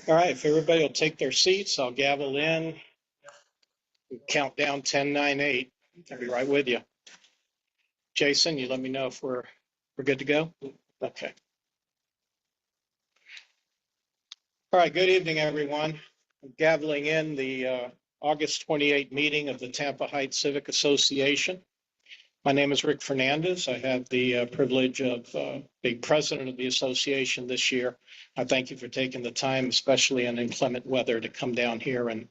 All right, if everybody will take their seats, I'll gavel in. Count down 10, 9, 8. I'll be right with you. Jason, you let me know if we're good to go? Okay. All right, good evening, everyone. I'm gaveling in the August 28 meeting of the Tampa Heights Civic Association. My name is Rick Fernandez. I have the privilege of being president of the association this year. I thank you for taking the time, especially in inclement weather, to come down here and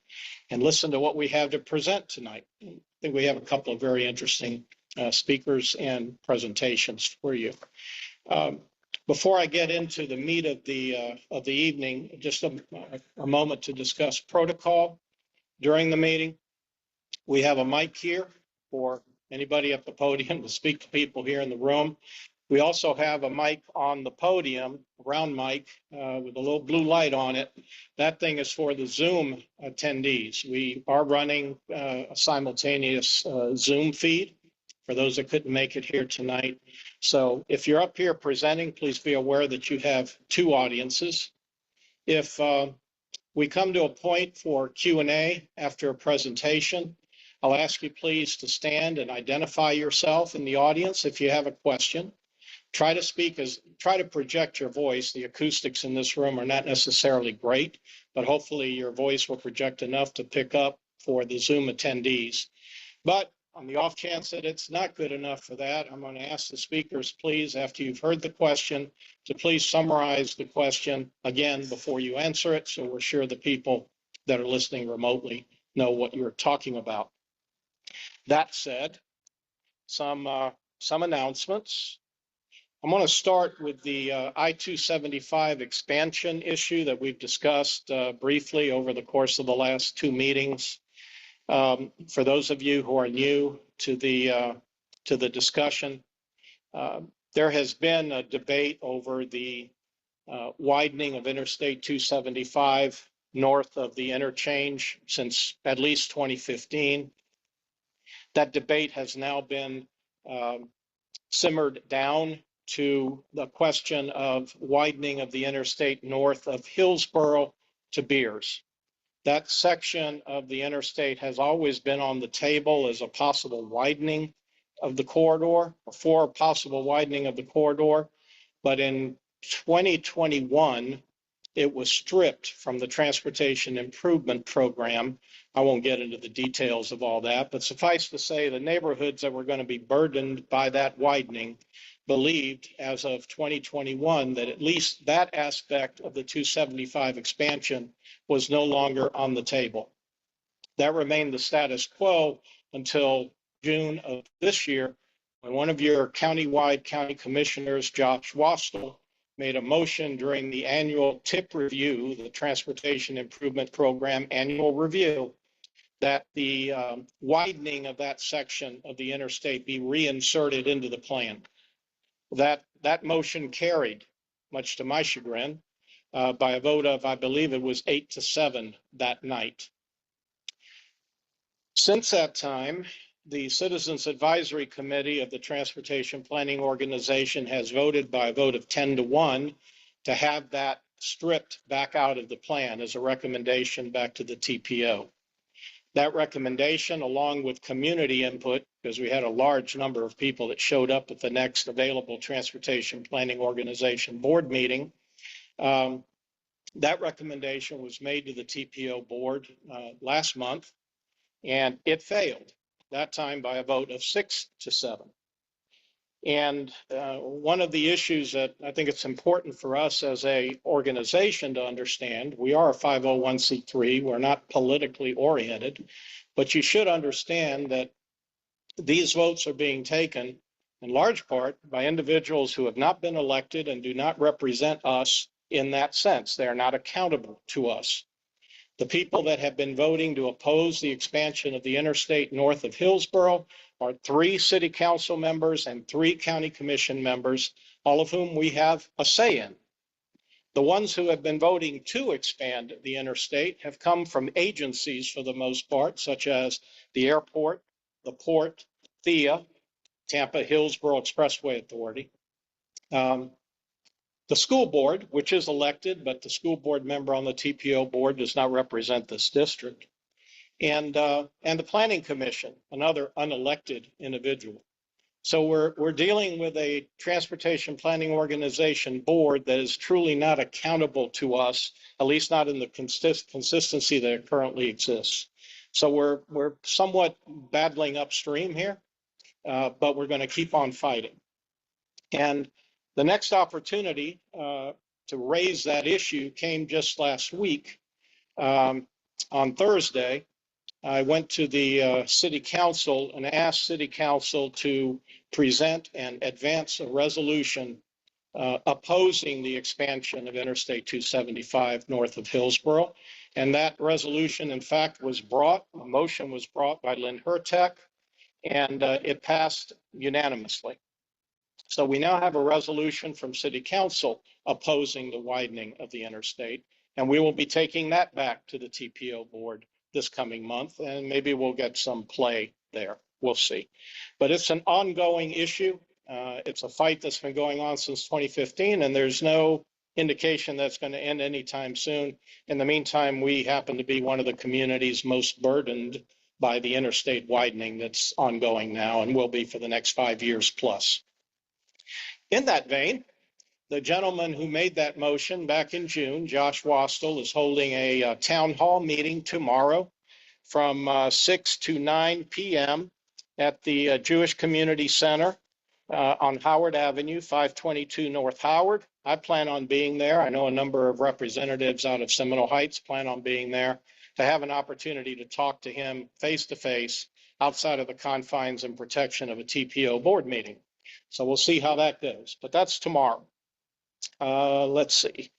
listen to what we have to present tonight. I think we have a couple of very interesting speakers and presentations for you. Before I get into the meat of the evening, just a moment to discuss protocol during the meeting. We have a mic here for anybody at the podium to speak to people here in the room. We also have a mic on the podium, a round mic with a little blue light on it. That thing is for the Zoom attendees. We are running a simultaneous Zoom feed for those that couldn't make it here tonight. So if you're up here presenting, please be aware that you have two audiences. If we come to a point for Q&A after a presentation, I'll ask you please to stand and identify yourself in the audience if you have a question. Try to project your voice. The acoustics in this room are not necessarily great, but hopefully your voice will project enough to pick up for the Zoom attendees. But on the off chance that it's not good enough for that, I'm going to ask the speakers, please, after you've heard the question, to please summarize the question again before you answer it, so we're sure the people that are listening remotely know what you're talking about. That said, some announcements. I'm going to start with the I-275 expansion issue that we've discussed briefly over the course of the last two meetings. For those of you who are new to the discussion, there has been a debate over the widening of Interstate 275 north of the interchange since at least 2015. That debate has now been simmered down to the question of widening of the interstate north of Hillsborough to Beers. That section of the interstate has always been on the table as a possible widening of the corridor, or for a possible widening of the corridor. But in 2021, it was stripped from the Transportation Improvement Program. I won't get into the details of all that, but suffice to say, the neighborhoods that were going to be burdened by that widening believed as of 2021 that at least that aspect of the 275 expansion was no longer on the table. That remained the status quo until June of this year, when one of your countywide county commissioners, Josh Wastel, made a motion during the annual TIP review, the Transportation Improvement Program annual review, that the widening of that section of the interstate be reinserted into the plan. That motion carried, much to my chagrin, by a vote of, I believe it was 8-7 that night. Since that time, the Citizens Advisory Committee of the Transportation Planning Organization has voted by a vote of 10-1 to have that stripped back out of the plan as a recommendation back to the TPO. That recommendation, along with community input, because we had a large number of people that showed up at the next available Transportation Planning Organization board meeting, that recommendation was made to the TPO board last month, and it failed, that time by a vote of 6-7. And one of the issues that I think it's important for us as a organization to understand, we are a 501c3, we're not politically oriented, but you should understand that these votes are being taken in large part by individuals who have not been elected and do not represent us in that sense. They're not accountable to us. The people that have been voting to oppose the expansion of the interstate north of Hillsborough are 3 city council members and 3 county commission members, all of whom we have a say in. The ones who have been voting to expand the interstate have come from agencies for the most part, such as the airport, the port, THCA, Tampa Hillsborough Expressway Authority, the school board, which is elected, but the school board member on the TPO board does not represent this district, and the planning commission, another unelected individual. So we're dealing with a transportation planning organization board that is truly not accountable to us, at least not in the consistency that currently exists. So we're somewhat battling upstream here, but we're going to keep on fighting. And the next opportunity to raise that issue came just last week. On Thursday, I went to the city council and asked city council to present and advance a resolution opposing the expansion of Interstate 275 north of Hillsborough. And that resolution, in fact, a motion was brought by Lynn Hertek, and it passed unanimously. So we now have a resolution from City Council opposing the widening of the interstate, and we will be taking that back to the TPO board this coming month, and maybe we'll get some play there. We'll see. But it's an ongoing issue. It's a fight that's been going on since 2015, and there's no indication that's going to end anytime soon. In the meantime, we happen to be one of the communities most burdened by the interstate widening that's ongoing now and will be for the next 5 years plus. In that vein, the gentleman who made that motion back in June, Josh Wastel, is holding a town hall meeting tomorrow from 6 to 9 p.m. at the Jewish Community Center on Howard Avenue, 522 North Howard. I plan on being there. I know a number of representatives out of Seminole Heights plan on being there to have an opportunity to talk to him face to face outside of the confines and protection of a TPO board meeting. So we'll see how that goes, but that's tomorrow. Let's see.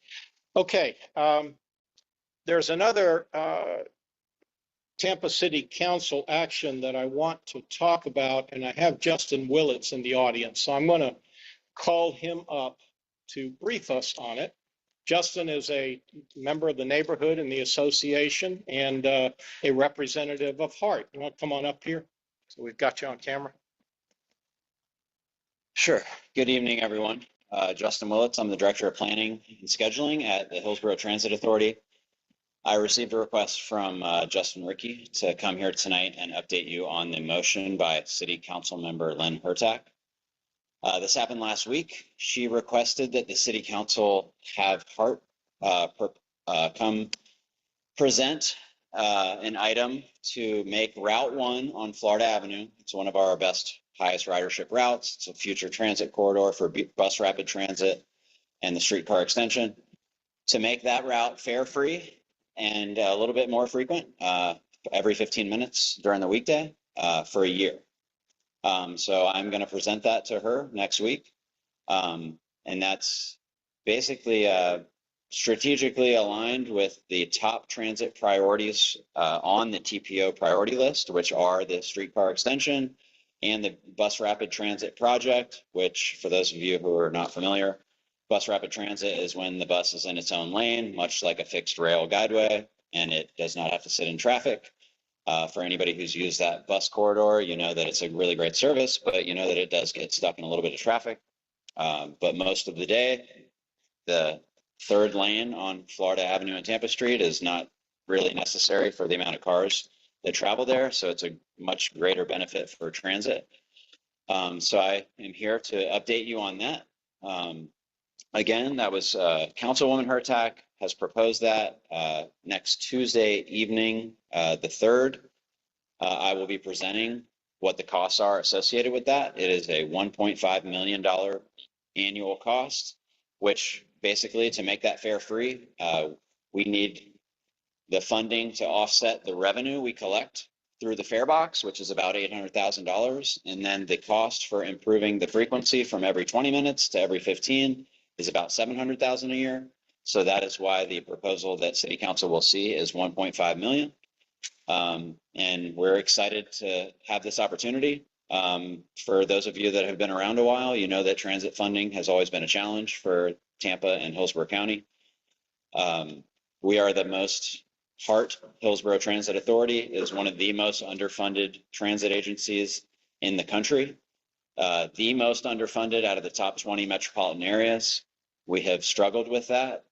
Okay, there's another Tampa City Council action that I want to talk about, and I have Justin Willits in the audience, so I'm going to call him up to brief us on it. Justin is a member of the neighborhood and the association and a representative of HEART. You want to come on up here? So we've got you on camera. Sure. Good evening, everyone. Justin Willits. I'm the Director of Planning and Scheduling at the Hillsborough Transit Authority. I received a request from Justin Rickey to come here tonight and update you on the motion by City Council Member Lynn Hertek. This happened last week. She requested that the City Council have HEART come present an item to make Route 1 on Florida Avenue. It's one of our highest ridership routes. It's a future transit corridor for bus rapid transit and the streetcar extension. To make that route fare-free and a little bit more frequent, every 15 minutes during the weekday for a year. So I'm going to present that to her next week. And that's basically strategically aligned with the top transit priorities on the TPO priority list, which are the streetcar extension and the bus rapid transit project, which for those of you who are not familiar, bus rapid transit is when the bus is in its own lane, much like a fixed rail guideway, and it does not have to sit in traffic. For anybody who's used that bus corridor, you know that it's a really great service, but you know that it does get stuck in a little bit of traffic. But most of the day, the third lane on Florida Avenue and Tampa Street is not really necessary for the amount of cars that travel there. So it's a much greater benefit for transit. So I am here to update you on that. Again, that was Councilwoman Hertek has proposed that next Tuesday evening, the 3rd. I will be presenting what the costs are associated with that. It is a $1.5 million annual cost, which basically to make that fare free, we need the funding to offset the revenue we collect through the fare box, which is about $800,000. And then the cost for improving the frequency from every 20 minutes to every 15 is about $700,000 a year. So that is why the proposal that City Council will see is 1.5 million. And we're excited to have this opportunity. For those of you that have been around a while, you know that transit funding has always been a challenge for Tampa and Hillsborough County. We are the most Hillsborough Transit Authority is one of the most underfunded transit agencies in the country. The most underfunded out of the top 20 metropolitan areas. We have struggled with that.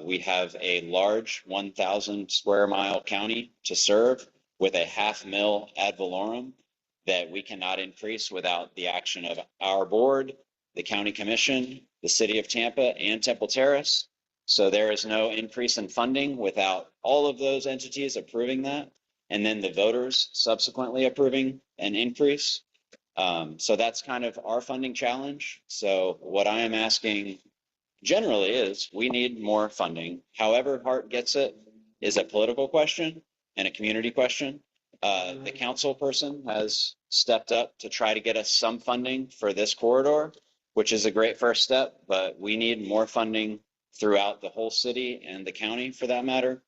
We have a large 1,000 square mile county to serve with a $500,000 ad valorem that we cannot increase without the action of our board, the county commission, the city of Tampa, and Temple Terrace. So there is no increase in funding without all of those entities approving that, and then the voters subsequently approving an increase. So that's kind of our funding challenge. So what I am asking generally is we need more funding. However Hart gets it is a political question and a community question. The council person has stepped up to try to get us some funding for this corridor, which is a great first step, but we need more funding throughout the whole city and the county for that matter.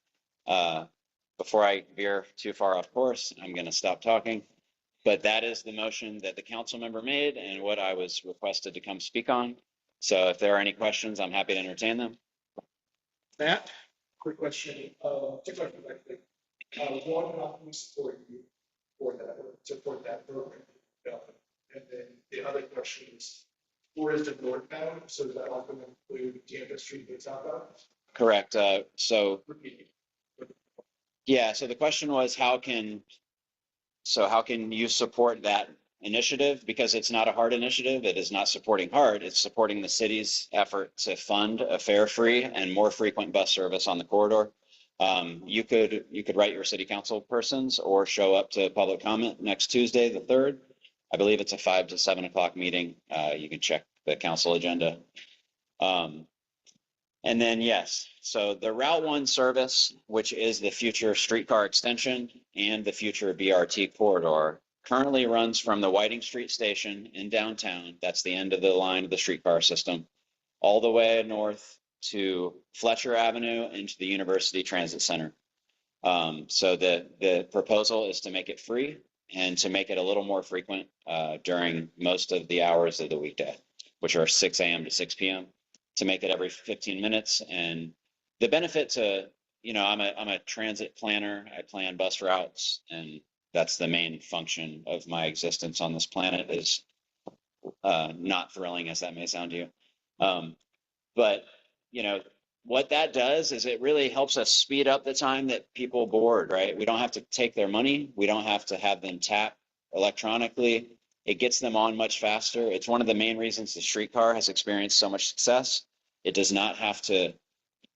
Before I veer too far off course, I'm going to stop talking. But that is the motion that the council member made and what I was requested to come speak on. So if there are any questions, I'm happy to entertain them. Matt? Quick question, two questions, I think. One, how can we support you support that program? And then the other question is, where is the northbound? So does that also include Tampa Street and southbound? Correct. So the question was how can you support that initiative? Because it's not a Hart initiative. It is not supporting Hart. It's supporting the city's effort to fund a fare-free and more frequent bus service on the corridor. You could write your city council persons or show up to public comment next Tuesday, the 3rd. I believe it's a 5 to 7 o'clock meeting. You can check the council agenda. And then, yes, so the Route 1 service, which is the future streetcar extension and the future BRT corridor, currently runs from the Whiting Street station in downtown. That's the end of the line of the streetcar system, all the way north to Fletcher Avenue into the University Transit Center. So the proposal is to make it free and to make it a little more frequent during most of the hours of the weekday, which are 6 a.m. to 6 p.m. to make it every 15 minutes. And the benefit to, I'm a transit planner. I plan bus routes, and that's the main function of my existence on this planet is not thrilling as that may sound to you. But, what that does is it really helps us speed up the time that people board, right? We don't have to take their money. We don't have to have them tap electronically. It gets them on much faster. It's one of the main reasons the streetcar has experienced so much success. It does not have to,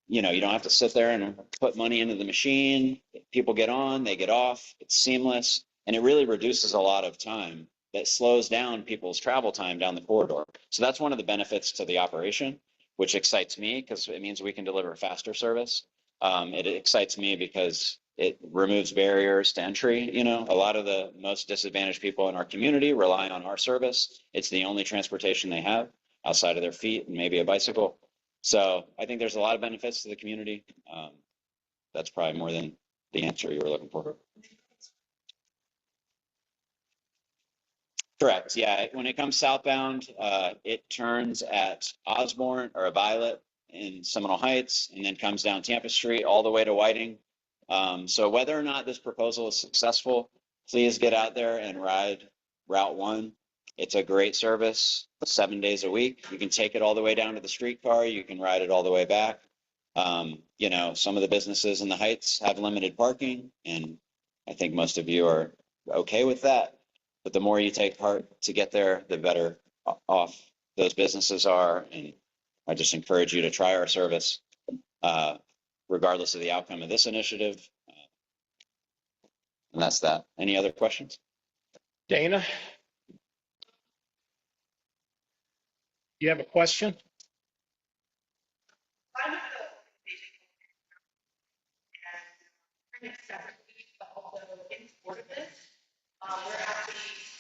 you don't have to sit there and put money into the machine. People get on, they get off. It's seamless. And it really reduces a lot of time that slows down people's travel time down the corridor. So that's one of the benefits to the operation, which excites me because it means we can deliver faster service. It excites me because it removes barriers to entry. A lot of the most disadvantaged people in our community rely on our service. It's the only transportation they have outside of their feet and maybe a bicycle. So I think there's a lot of benefits to the community. That's probably more than the answer you were looking for. Correct. Yeah. When it comes southbound, it turns at Osborne or Violet in Seminole Heights and then comes down Tampa Street all the way to Whiting. So whether or not this proposal is successful, please get out there and ride Route 1. It's a great service 7 days a week. You can take it all the way down to the streetcar. You can ride it all the way back. Some of the businesses in the Heights have limited parking, and I think most of you are okay with that. But the more you take part to get there, the better off those businesses are. And I just encourage you to try our service, regardless of the outcome of this initiative. And that's that. Any other questions? Dana? You have a question? We're asking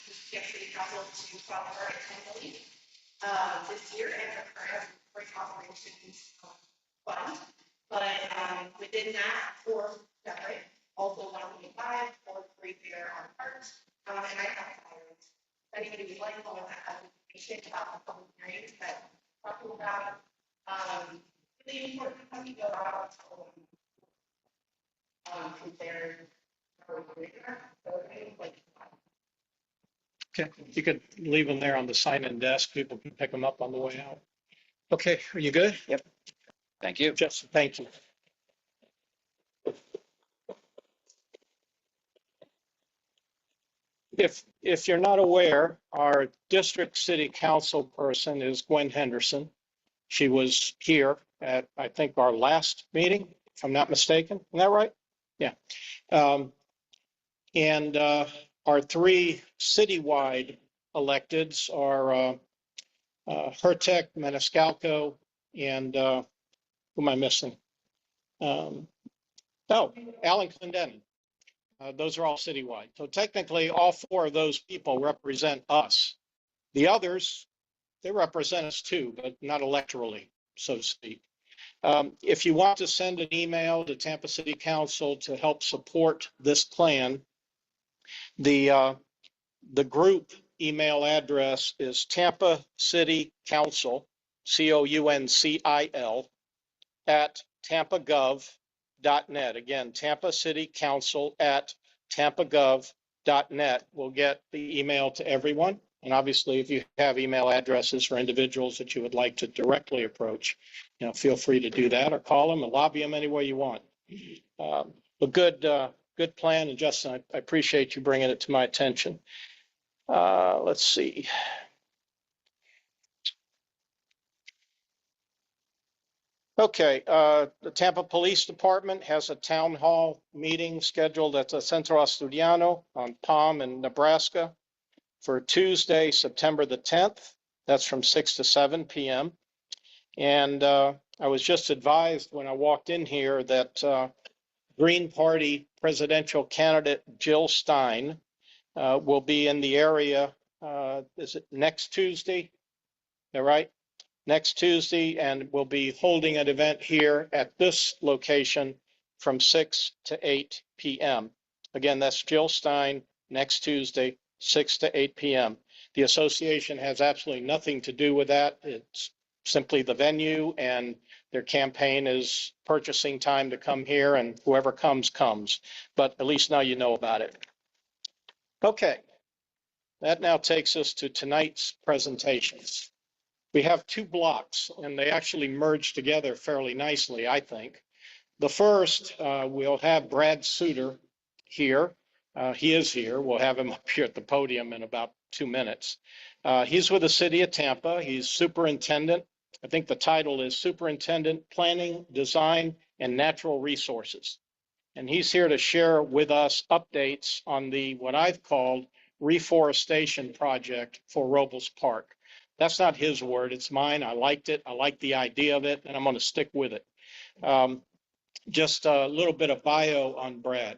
the City Council to file for $10 million this year and for operations fund. But within that, 4 separate, also 1.5, 4 there on parks. And I have hired. Anybody would like all that information about the public hearings that talking about really important how you go out compare. Okay, you could leave them there on the sign-in desk. People can pick them up on the way out. Okay, are you good? Thank you. Justin, thank you. If you're not aware, our district city council person is Gwen Henderson. She was here at, I think, our last meeting, if I'm not mistaken. Isn't that right? Yeah. And our 3 citywide electeds are Hertec, Maniscalco, and who am I missing? Oh, Alan Clendenin. Those are all citywide. So technically, all 4 of those people represent us. The others, they represent us too, but not electorally, so to speak. If you want to send an email to Tampa City Council to help support this plan, the group email address is Tampa City Council, COUNCIL, at tampagov.net. Again, Tampa City Council at tampagov.net will get the email to everyone. And obviously, if you have email addresses for individuals that you would like to directly approach, feel free to do that or call them or lobby them any way you want. But good plan. And Justin, I appreciate you bringing it to my attention. Let's see. Okay, the Tampa Police Department has a town hall meeting scheduled at the Centro Asturiano on Palm in Nebraska for Tuesday, September the 10th. That's from 6 to 7 p.m. And I was just advised when I walked in here that Green Party presidential candidate Jill Stein will be in the area. Is it next Tuesday? All right. Next Tuesday, and we'll be holding an event here at this location from 6 to 8 p.m. Again, that's Jill Stein, next Tuesday, 6 to 8 p.m. The association has absolutely nothing to do with that. It's simply the venue, and their campaign is purchasing time to come here, and whoever comes, comes. But at least now you know about it. Okay, that now takes us to tonight's presentations. We have 2 blocks, and they actually merge together fairly nicely, I think. The first, we'll have Brad Suder here. He is here. We'll have him up here at the podium in about 2 minutes. He's with the City of Tampa. He's superintendent. I think the title is Superintendent, Planning, Design, and Natural Resources. And he's here to share with us updates on the, what I've called, reforestation project for Robles Park. That's not his word, it's mine. I liked it. I like the idea of it, and I'm going to stick with it. Just a little bit of bio on Brad.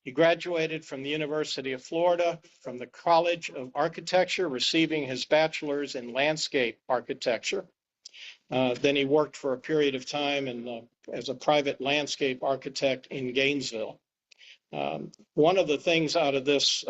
He graduated from the University of Florida from the College of Architecture, receiving his bachelor's in landscape architecture. Then he worked for a period of time as a private landscape architect in Gainesville. One of the things out of this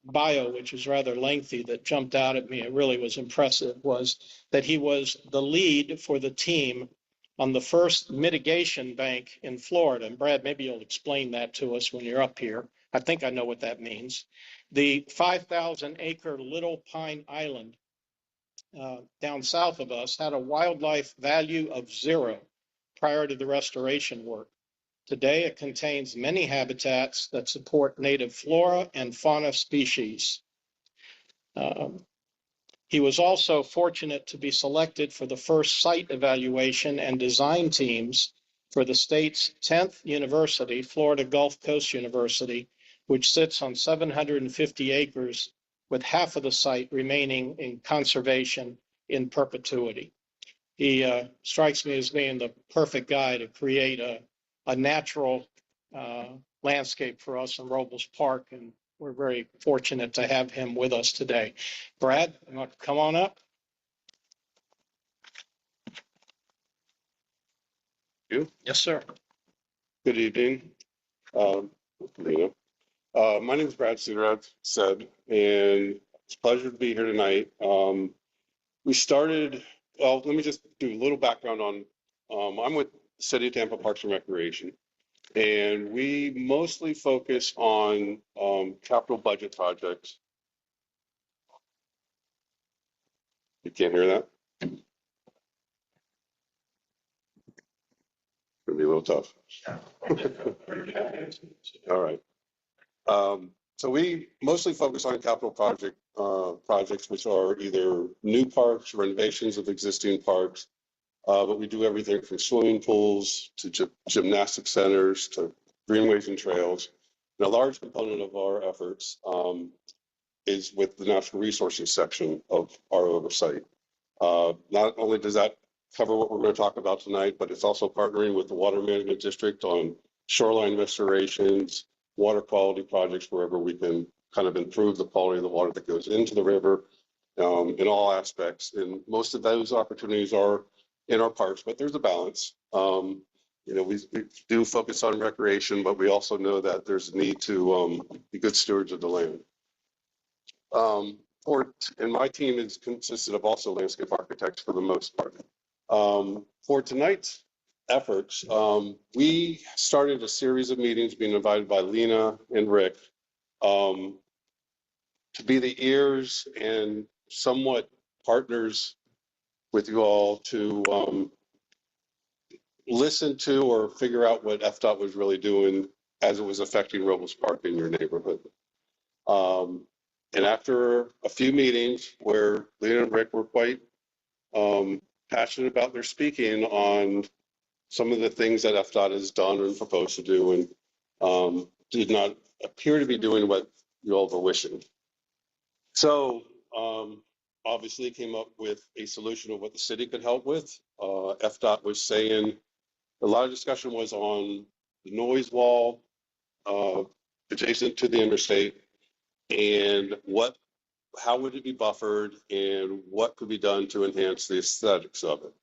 bio, which is rather lengthy, that jumped out at me, it really was impressive, was that he was the lead for the team on the first mitigation bank in Florida. And Brad, maybe you'll explain that to us when you're up here. I think I know what that means. The 5,000 acre Little Pine Island down south of us had a wildlife value of 0 prior to the restoration work. Today, it contains many habitats that support native flora and fauna species. He was also fortunate to be selected for the first site evaluation and design teams for the state's 10th university, Florida Gulf Coast University, which sits on 750 acres with half of the site remaining in conservation in perpetuity. He strikes me as being the perfect guy to create a natural landscape for us in Robles Park, and we're very fortunate to have him with us today. Brad, you want to come on up? Yes, sir. Good evening. Um, Lena. My name is Brad Suder, as said, and it's a pleasure to be here tonight. We started, well, let me just do a little background on, I'm with City of Tampa Parks and Recreation, and we mostly focus on capital budget projects. You can't hear that? It'll be a little tough. All right. So we mostly focus on capital projects, which are either new parks, renovations of existing parks. But we do everything from swimming pools to gymnastic centers to greenways and trails. And a large component of our efforts is with the natural resources section of our oversight. Not only does that cover what we're going to talk about tonight, but it's also partnering with the Water Management District on shoreline restorations, water quality projects, wherever we can kind of improve the quality of the water that goes into the river in all aspects. And most of those opportunities are in our parks, but there's a balance. We do focus on recreation, but we also know that there's a need to be good stewards of the land. And my team is consisted of also landscape architects for the most part. For tonight's efforts, we started a series of meetings being invited by Lena and Rick to be the ears and somewhat partners with you all to listen to or figure out what FDOT was really doing as it was affecting Robles Park in your neighborhood. And after a few meetings where Lena and Rick were quite passionate about their speaking on some of the things that FDOT has done and proposed to do and did not appear to be doing what you all were wishing. So obviously came up with a solution of what the city could help with. FDOT was saying a lot of discussion was on the noise wall adjacent to the interstate and how would it be buffered and what could be done to enhance the aesthetics of it.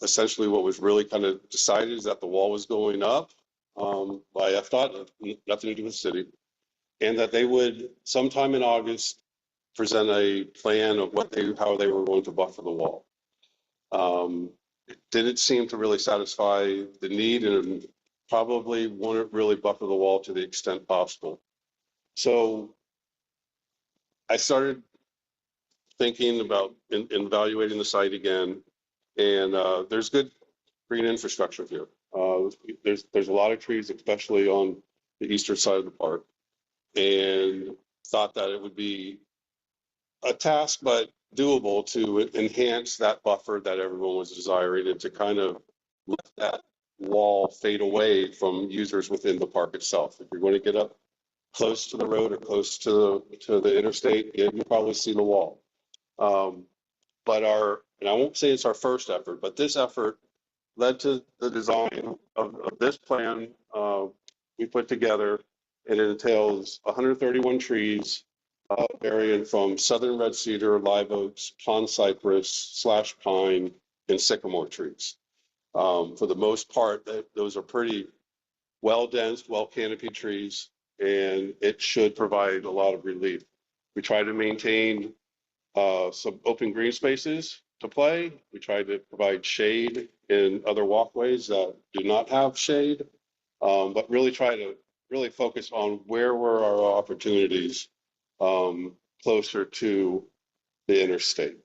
Essentially what was really kind of decided is that the wall was going up by FDOT, nothing to do with the city, and that they would sometime in August present a plan of how they were going to buffer the wall. It didn't seem to really satisfy the need and probably wouldn't really buffer the wall to the extent possible. So I started thinking about evaluating the site again, and there's good green infrastructure here. There's a lot of trees, especially on the eastern side of the park, and thought that it would be a task, but doable to enhance that buffer that everyone was desiring and to kind of let that wall fade away from users within the park itself. If you're going to get up close to the road or close to the interstate, you probably see the wall. But and I won't say it's our first effort, but this effort led to the design of this plan we put together. It entails 131 trees, varying from southern red cedar, live oaks, pond cypress, / pine, and sycamore trees. For the most part, those are pretty well dense, well canopied trees, and it should provide a lot of relief. We try to maintain some open green spaces to play. We try to provide shade in other walkways that do not have shade, but really try to focus on where were our opportunities closer to the interstate.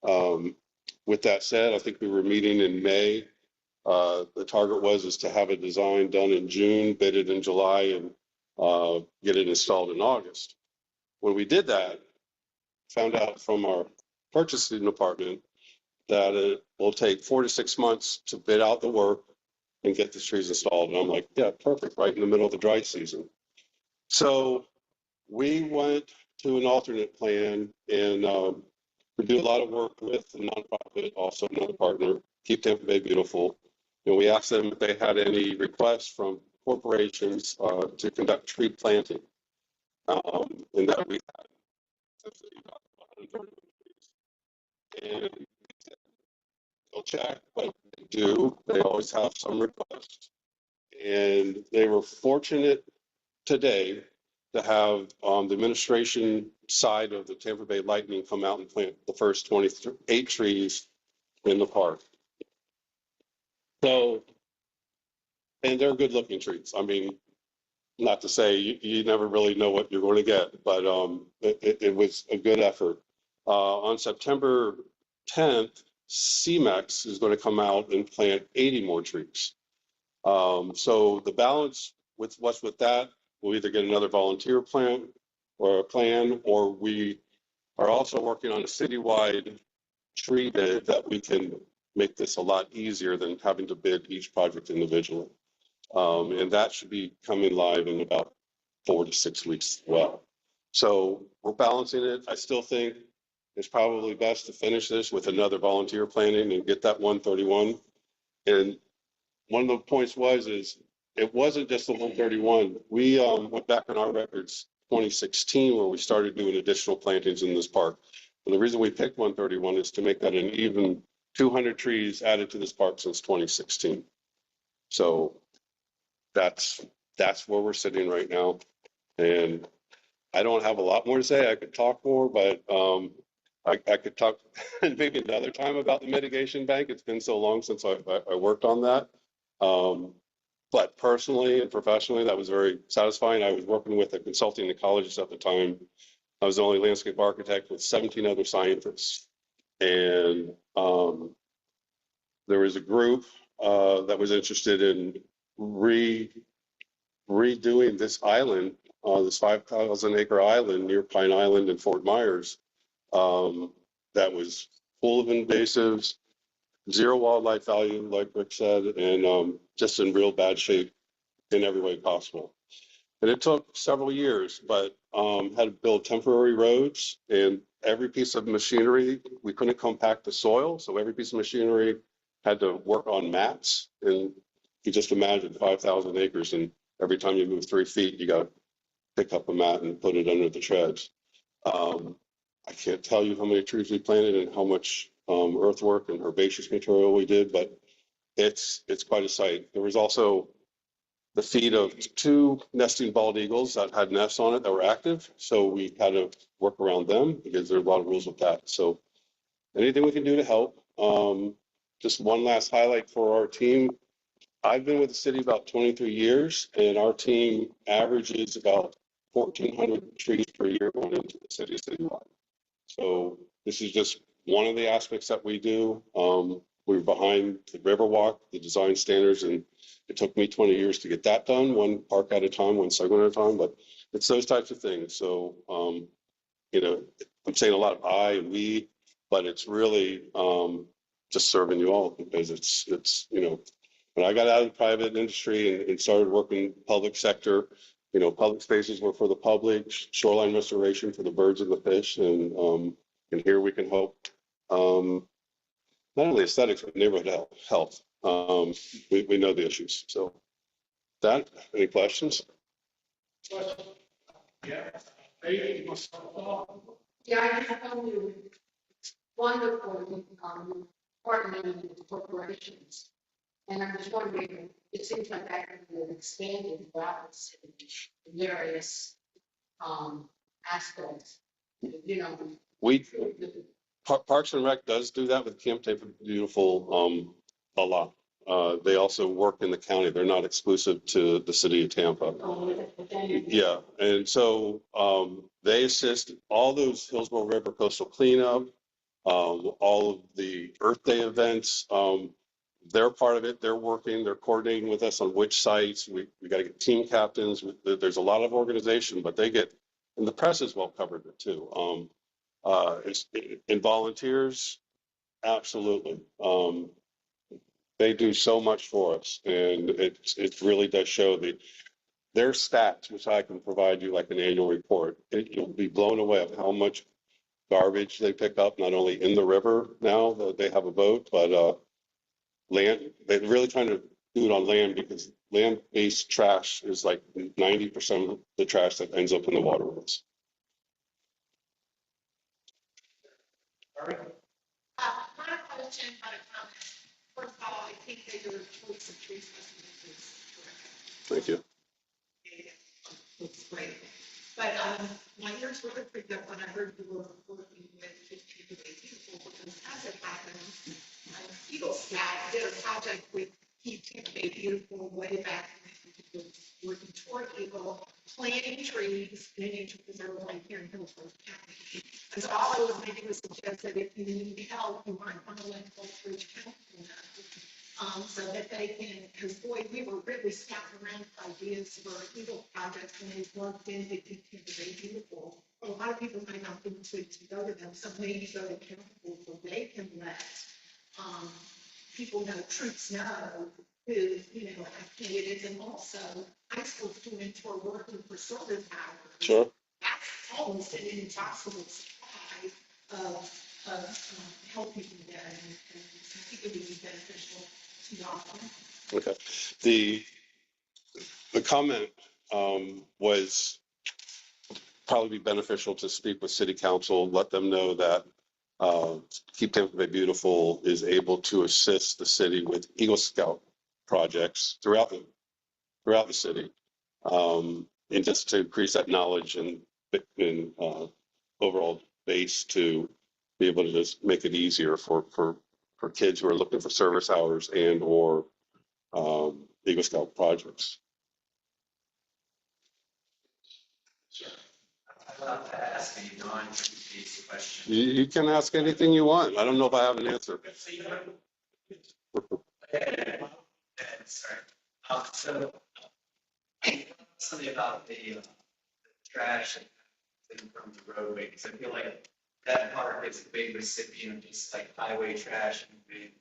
With that said, I think we were meeting in May. The target is to have a design done in June, bid it in July, and get it installed in August. When we did that, found out from our purchasing department that it will take 4 to 6 months to bid out the work and get the trees installed. And I'm like, yeah, perfect, right in the middle of the dry season. So we went to an alternate plan, and we do a lot of work with the nonprofit, also another partner, Keep Tampa Bay Beautiful. And we asked them if they had any requests from corporations to conduct tree planting. And that we had. And they'll check, but do. They always have some requests. And they were fortunate today to have the administration side of the Tampa Bay Lightning come out and plant the first 28 trees in the park. So, and they're good looking trees. I mean, not to say you never really know what you're going to get, but it was a good effort. On September 10th, CMEX is going to come out and plant 80 more trees. So the balance with what's with that, we'll either get another volunteer plant or a plan, or we are also working on a citywide tree bid that we can make this a lot easier than having to bid each project individually. And that should be coming live in about 4 to 6 weeks as well. So we're balancing it. I still think it's probably best to finish this with another volunteer planning and get that 131. And one of the points is it wasn't just the 131. We went back on our records 2016 where we started doing additional plantings in this park. And the reason we picked 131 is to make that an even 200 trees added to this park since 2016. So that's where we're sitting right now. And I don't have a lot more to say. I could talk more, but I could talk maybe another time about the mitigation bank. It's been so long since I worked on that. But personally and professionally, that was very satisfying. I was working with a consulting ecologist at the time. I was the only landscape architect with 17 other scientists. And there was a group that was interested in redoing this island, this 5,000 acre island near Pine Island and Fort Myers, that was full of invasives, zero wildlife value, like Rick said, and just in real bad shape in every way possible. And it took several years, but had to build temporary roads, and every piece of machinery, we couldn't compact the soil, so every piece of machinery had to work on mats. And you just imagine 5,000 acres, and every time you move 3 feet, you got to pick up a mat and put it under the treads. I can't tell you how many trees we planted and how much earthwork and herbaceous material we did, but it's quite a sight. There was also the feed of 2 nesting bald eagles that had nests on it that were active, so we had to work around them because there's a lot of rules with that. So anything we can do to help. Just one last highlight for our team. I've been with the city about 23 years, and our team averages about 1,400 trees per year going into the city citywide. So this is just one of the aspects that we do. We're behind the Riverwalk, the design standards, and it took me 20 years to get that done, one park at a time, one segment at a time, but it's those types of things. So, you know, I'm saying a lot of I and we, but it's really just serving you all, because it's, you know, when I got out of the private industry and started working public sector, you know, public spaces were for the public, shoreline restoration for the birds and the fish. And here we can help, not only aesthetics, but neighborhood health. We know the issues. So that, any questions? Yeah. Yeah, I just found you wonderful, partnering with corporations. And I'm just wondering, it seems like that could be expanded throughout the city in various, aspects, you know. We, Parks and Rec does do that with Camp Tampa Beautiful a lot. They also work in the county. They're not exclusive to the city of Tampa. Yeah, and so they assist all those Hillsborough River coastal cleanup, all of the Earth Day events. They're part of it. They're working, they're coordinating with us on which sites. We got to get team captains. There's a lot of organization, but they get, and the press is well covered it too. And volunteers, absolutely. They do so much for us, and it really does show their stats, which I can provide you like an annual report. You'll be blown away at how much garbage they pick up, not only in the river now that they have a boat, but land. They're really trying to do it on land, because land-based trash is like 90% of the trash that ends up in the waterways. My question, kind of comment. First of all, it's think that your choice of tree specimens is correct. Thank you. Looks great. But my ears were pricked up when I heard you were working with Keep Tampa Beautiful, because as it happens, Eagle Scout did a project with Keep Tampa Beautiful way back when he was working toward Eagle, planting trees, planting trees are right here in Hillsborough County. And so all I was making was suggest that if you need help, you might want to let Ridge County know. So that they can, because boy, we were really scouting around for ideas for Eagle projects when they worked in the Keep Tampa Beautiful. A lot of people might not think to go to them, so maybe go to council so they can let people know, troops know who, how key it is, and also high school students who are working for service hours. Sure. That's almost an inexhaustible supply of helping them, and I think it would be beneficial to y'all. Okay. The comment was probably be beneficial to speak with city council, let them know that Keep Tampa Bay Beautiful is able to assist the city with Eagle Scout projects throughout the city. And just to increase that knowledge and overall base to be able to just make it easier for kids who are looking for service hours and or Eagle Scout projects. I'd love to ask a non-based question. You can ask anything you want. I don't know if I have an answer. Sorry. So something about the trash from the roadway, because I feel like that part is a big recipient of just like highway trash, and it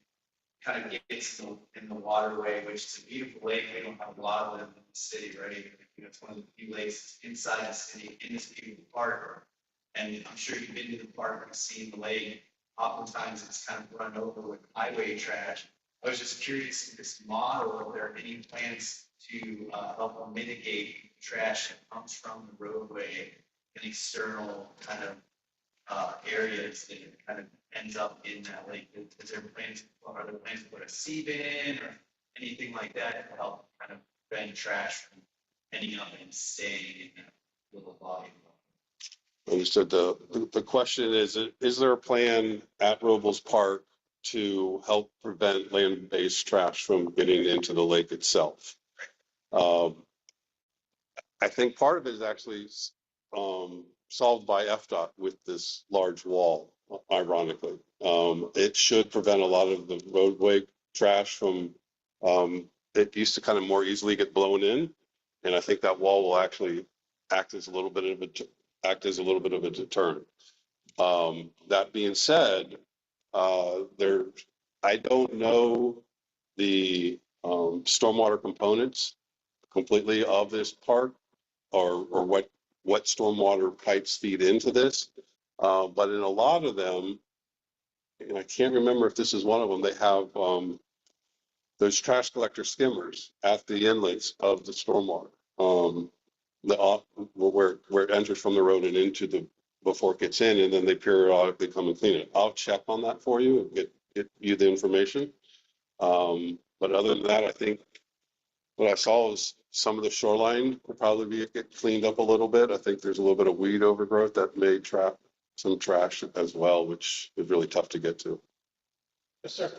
kind of gets in the waterway, which is a beautiful lake. We don't have a lot of them in the city, right? It's one of the few lakes inside the city in this beautiful park. And I'm sure you've been to the park and seen the lake. Oftentimes it's kind of run over with highway trash. I was just curious if this model, if there are any plans to help mitigate trash that comes from the roadway and external kind of areas that kind of ends up in that lake. Is there plans, or are there plans to put a sieve in or anything like that to help kind of prevent trash from ending up and staying in that little body? Understood. The question is there a plan at Robles Park to help prevent land-based trash from getting into the lake itself? I think part of it is actually solved by FDOT with this large wall, ironically. It should prevent a lot of the roadway trash from, it used to kind of more easily get blown in. And I think that wall will actually act as a little bit of a deterrent. That being said, I don't know the stormwater components completely of this park, or what stormwater pipes feed into this. But in a lot of them, and I can't remember if this is one of them, they have those trash collector skimmers at the inlets of the stormwater. Where it enters from the road and into before it gets in, and then they periodically come and clean it. I'll check on that for you and get you the information. But other than that, I think what I saw was some of the shoreline will probably get cleaned up a little bit. I think there's a little bit of weed overgrowth that may trap some trash as well, which is really tough to get to. Yes, sir.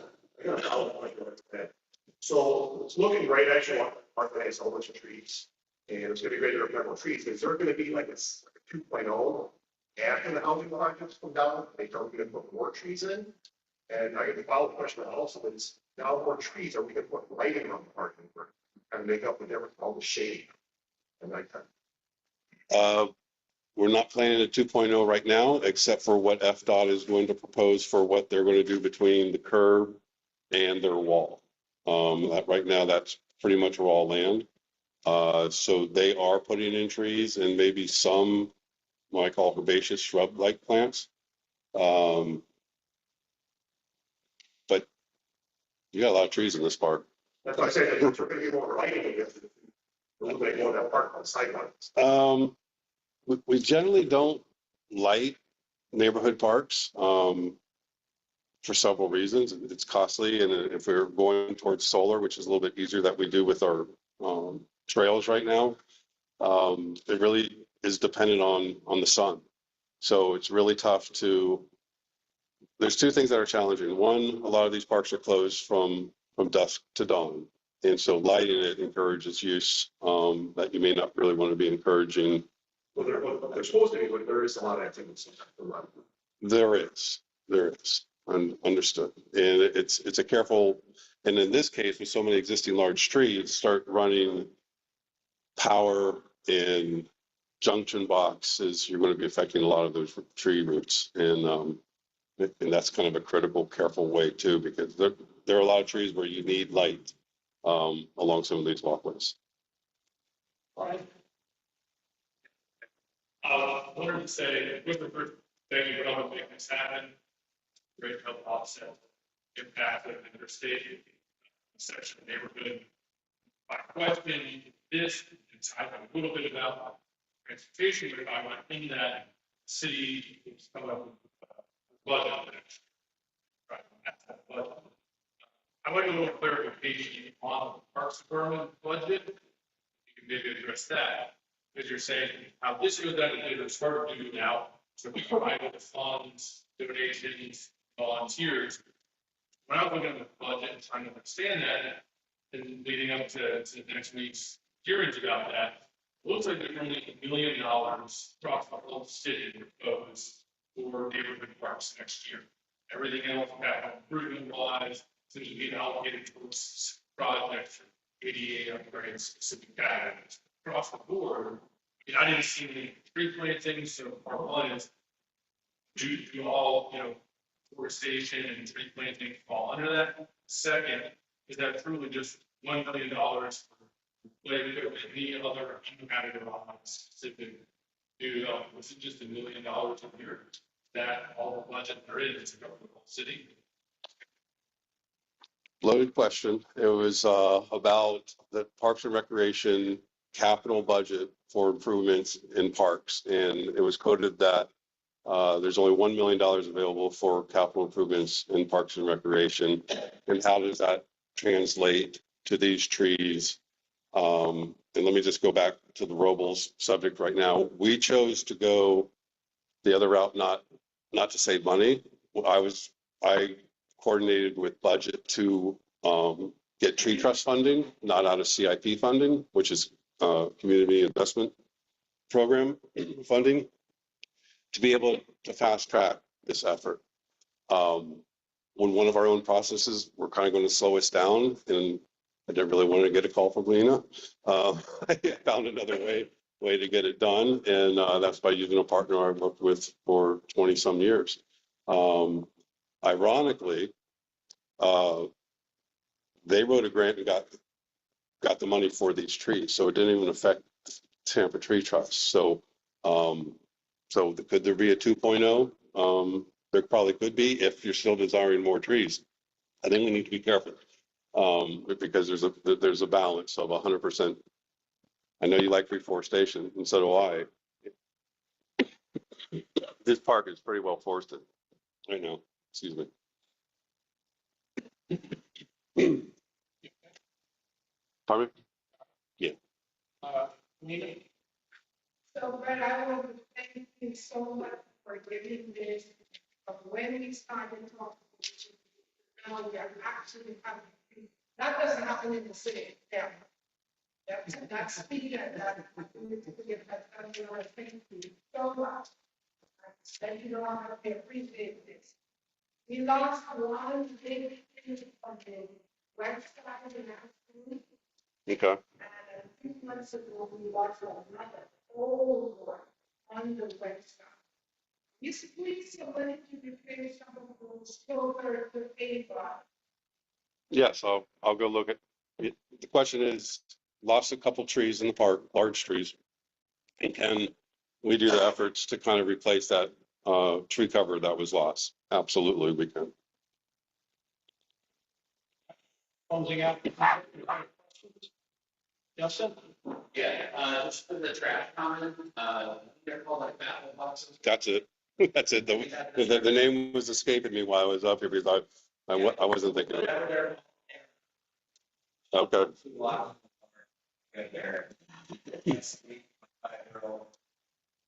So it's looking great. Actually, Martha has a whole bunch of trees, and it's going to be great to remember trees. Is there going to be like a 2.0 after the housing projects come down? They don't going to put more trees in? And I get the follow-up question also is, now more trees, are we going to put lighting around the parking lot and make up the difference, all the shade and nighttime? We're not planning a 2.0 right now, except for what FDOT is going to propose for what they're going to do between the curb and their wall. Right now, that's pretty much raw land. So they are putting in trees and maybe some what I call herbaceous shrub-like plants. But you got a lot of trees in this park. That's why I say that there's going to be more lighting against it. We're going to go that park on sidewalks. We generally don't light neighborhood parks. for several reasons. It's costly, and if we're going towards solar, which is a little bit easier that we do with our trails right now, it really is dependent on the sun. So it's really tough to. There's two things that are challenging. One, a lot of these parks are closed from dusk to dawn, and so lighting it encourages use that you may not really want to be encouraging. Well, they're supposed to be, but there is a lot of activity. There is, understood, and it's a careful. And in this case, with so many existing large trees, start running power in junction boxes, you're going to be affecting a lot of those tree roots, and that's kind of a critical, careful way too, because there are a lot of trees where you need light along some of these walkways. Right. I wanted to say, with the first thing, you don't make this happen. Great help offset impact of interstate section of the neighborhood. My question is, it's I know a little bit about transportation, but if I went in that city, it's coming up with budget. Right, that's that budget. I want a little clarification on the Parks Department budget. You can maybe address that, because you're saying how this goes down to it's hard to do now. So we provide the funds, donations, volunteers. When I was looking at the budget and trying to understand that, and leading up to next week's hearings about that, it looks like there's only $1 million across the whole city proposed for neighborhood parks next year. Everything else, capital improvement wise, seems to be allocated towards projects, ADA upgrades, Civic across the board. I mean, I didn't see any tree plantings, so part one is do all, reforestation and tree planting fall under that? Second, is that truly just $1 million for any other uncompetitive specific do, was it just $1 million a year? That all the budget there is to cover the whole city? Loaded question. It was about the Parks and Recreation capital budget for improvements in parks, and it was quoted that there's only $1 million available for capital improvements in Parks and Recreation. And how does that translate to these trees? And let me just go back to the Robles subject right now. We chose to go the other route, not to save money. I coordinated with budget to get tree trust funding, not out of CIP funding, which is community investment program funding, to be able to fast track this effort. When one of our own processes were kind of going to slow us down, and I didn't really want to get a call from Lena, I found another way to get it done, and that's by using a partner I've worked with for 20 some years. Ironically, they wrote a grant and got the money for these trees, so it didn't even affect Tampa Tree Trust. So could there be a 2.0? There probably could be if you're still desiring more trees. I think we need to be careful because there's a balance of 100%. I know you like reforestation, and so do I. This park is pretty well forested right now. Excuse me. Pardon me? Nina? So, Brad, I want to thank you so much for giving this, when we started talking, now we are actually having, that doesn't happen in the city, yeah. That's speaking of that, I thank you so much. Thank you all, I appreciate this. We lost one big thing from the west side of the afternoon. Okay. And a few months ago, we lost another old one on the west side. You please somebody to repair some of those shoulder to Ava. Yes, I'll go look at it. The question is, lost a couple trees in the park, large trees. And can we do the efforts to kind of replace that tree cover that was lost? Absolutely, we can. Closing out. Justin? Yeah, just for the trash comment, they're called like baffle boxes. That's it. That's it. The name was escaping me while I was up here because I wasn't thinking of it. Whatever they're. Okay. Right there. Yes, 5-year-old.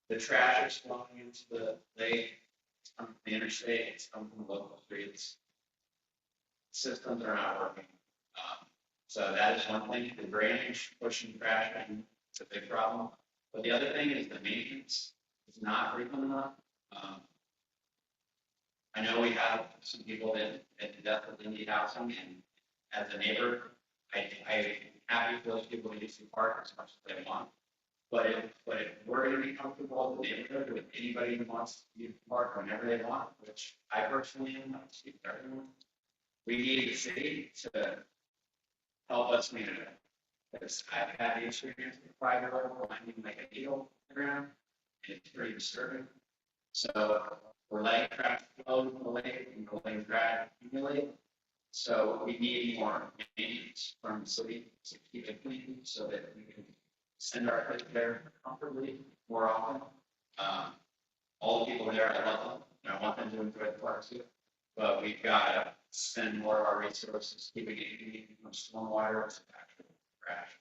The trash is flowing into the lake, it's coming from the interstate, it's coming from local streets. Systems are not working. So that is one thing, the drainage, pushing trash in, it's a big problem. But the other thing is the maintenance is not frequent enough. I know we have some people that definitely need housing, and as a neighbor, I'm happy for those people to use the park as much as they want. But if we're gonna be comfortable in the neighborhood with anybody who wants to use the park whenever they want, which I personally am, not speak for everyone, we need the city to help us manage it. Because I've had the experience with private level, finding like a needle on the ground, and it's pretty disturbing. So we're letting traffic flow in the lake, and we're letting traffic accumulate. So we need more maintenance from the city to keep it clean so that we can send our kids there comfortably more often. All the people there, I love them, and I want them to enjoy the park too. But we've got to spend more of our resources keeping it clean from stormwater to actual trash.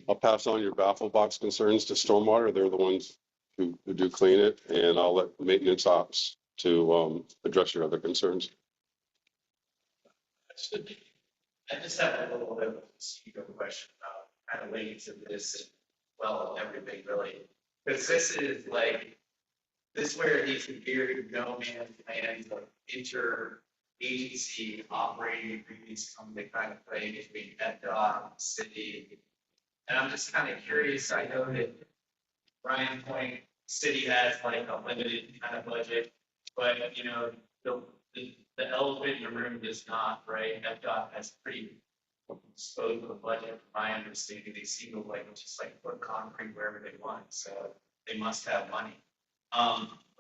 I'll pass on your baffle box concerns to stormwater. They're the ones who do clean it, and I'll let maintenance ops to address your other concerns. I just have a little bit of a question about kind of linking to this and well, everything really. Because this is like, this where these weird no man's lands of inter-agency operating agreements come to kind of play between FDOT and the city. And I'm just kind of curious, I know that Brian's point, city has like a limited kind of budget, but you know, the elephant in the room is not, right? FDOT has pretty disposable budget, from my understanding, they seem to like just like put concrete wherever they want, so they must have money.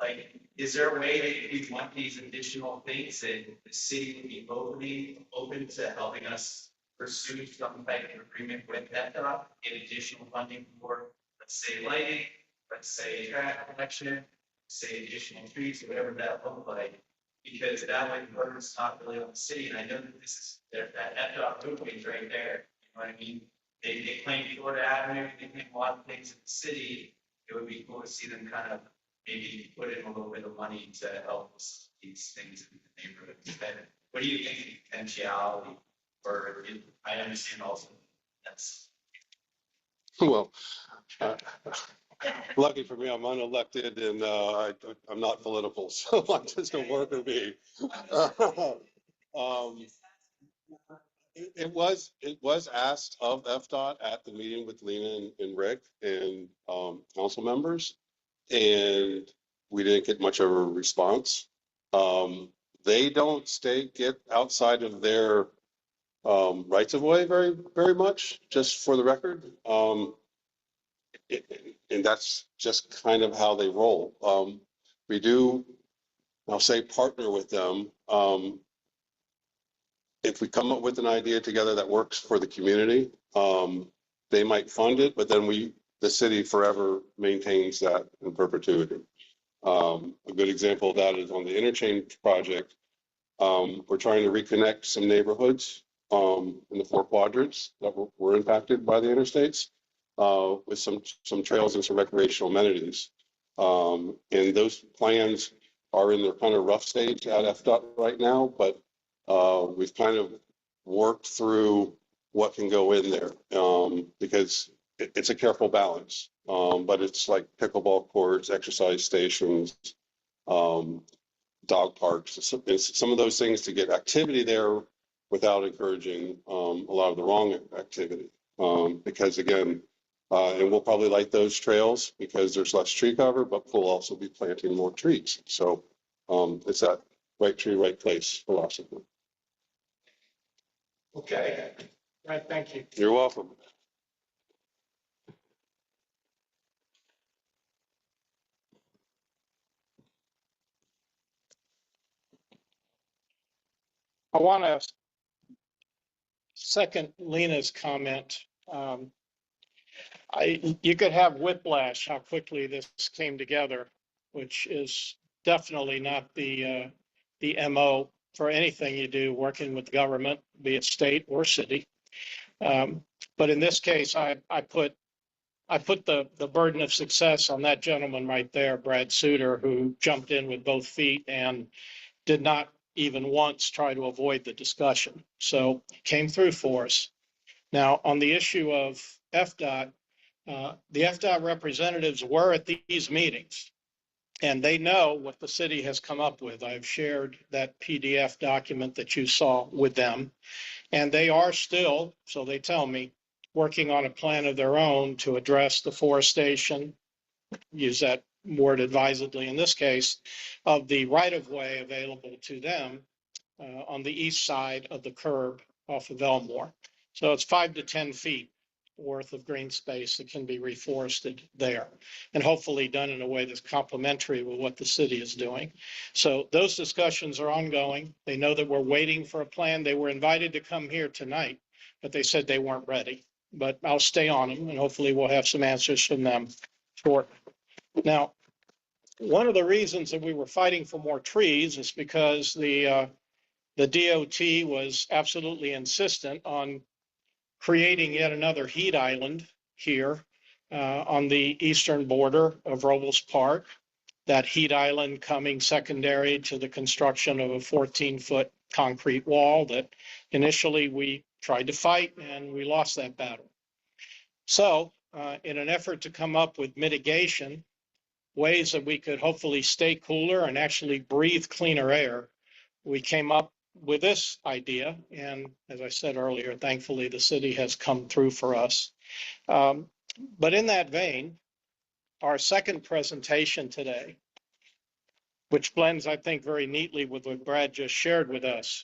Like, is there a way that if we want these additional things that the city would be open to helping us pursue some type of agreement with FDOT, get additional funding for, let's say lighting, let's say trash collection, say additional trees, whatever that looks like? Because that way the burden's not really on the city, and I know that this is, that FDOT roadway is right there, you know what I mean? They claim Florida Avenue, they claim a lot of things in the city, it would be cool to see them kind of maybe put in a little bit of money to help these things in the neighborhood. What do you think the potentiality, or I understand also that's. Well, lucky for me, I'm unelected and I'm not political, so I'm just a worker bee. It was asked of FDOT at the meeting with Lena and Rick and council members, and we didn't get much of a response. They don't get outside of their rights of way very much, just for the record. And that's just kind of how they roll. We do, I'll say, partner with them. If we come up with an idea together that works for the community, they might fund it, but then the city forever maintains that in perpetuity. A good example of that is on the interchange project. We're trying to reconnect some neighborhoods in the 4 quadrants that were impacted by the interstates with some trails and some recreational amenities. And those plans are in their kind of rough stage at FDOT right now, but we've kind of worked through what can go in there because it's a careful balance. But it's like pickleball courts, exercise stations, dog parks, some of those things to get activity there without encouraging a lot of the wrong activity. Because again, and we'll probably light those trails because there's less tree cover, but we'll also be planting more trees. So it's that right tree, right place philosophy. Okay. Right, thank you. You're welcome. I want to second Lena's comment. You could have whiplash how quickly this came together, which is definitely not the MO for anything you do working with government, be it state or city. But in this case, I put the burden of success on that gentleman right there, Brad Suder, who jumped in with both feet and did not even once try to avoid the discussion. So came through for us. Now, on the issue of FDOT, the FDOT representatives were at these meetings, and they know what the city has come up with. I've shared that PDF document that you saw with them, and they are still, so they tell me, working on a plan of their own to address the forestation, use that word advisedly in this case, of the right-of-way available to them on the east side of the curb off of Elmore. So it's 5 to 10 feet worth of green space that can be reforested there, and hopefully done in a way that's complementary with what the city is doing. So those discussions are ongoing. They know that we're waiting for a plan. They were invited to come here tonight, but they said they weren't ready. But I'll stay on them, and hopefully we'll have some answers from them shortly. Now, one of the reasons that we were fighting for more trees is because the DOT was absolutely insistent on creating yet another heat island here on the eastern border of Robles Park. That heat island coming secondary to the construction of a 14-foot concrete wall that initially we tried to fight and we lost that battle. So in an effort to come up with mitigation, ways that we could hopefully stay cooler and actually breathe cleaner air, we came up with this idea. And as I said earlier, thankfully, the city has come through for us. But in that vein, our second presentation today, which blends, I think, very neatly with what Brad just shared with us.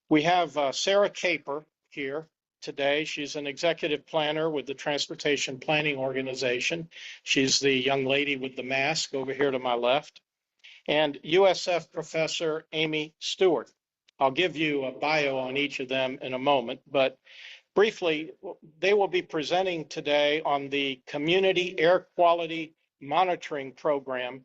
We have Sarah Caper here today. She's an executive planner with the Transportation Planning Organization. She's the young lady with the mask over here to my left. And USF professor Amy Stuart. I'll give you a bio on each of them in a moment, but briefly, they will be presenting today on the Community Air Quality Monitoring Program,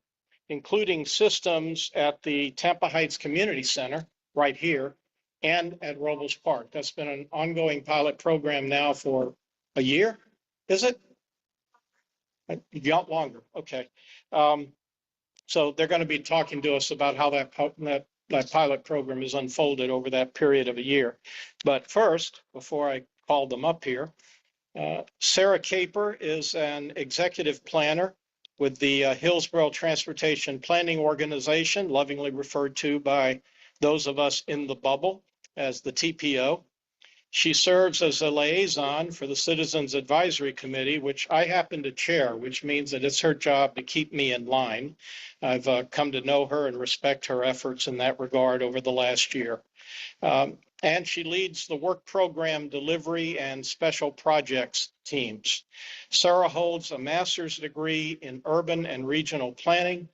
including systems at the Tampa Heights Community Center right here and at Robles Park. That's been an ongoing pilot program now for a year, is it? Not longer, okay. So they're going to be talking to us about how that pilot program is unfolded over that period of a year. But first, before I call them up here, Sarah Caper is an executive planner with the Hillsborough Transportation Planning Organization, lovingly referred to by those of us in the bubble as the TPO. She serves as a liaison for the Citizens Advisory Committee, which I happen to chair, which means that it's her job to keep me in line. I've come to know her and respect her efforts in that regard over the last year. And she leads the work program delivery and special projects teams. Sarah holds a master's degree in urban and regional planning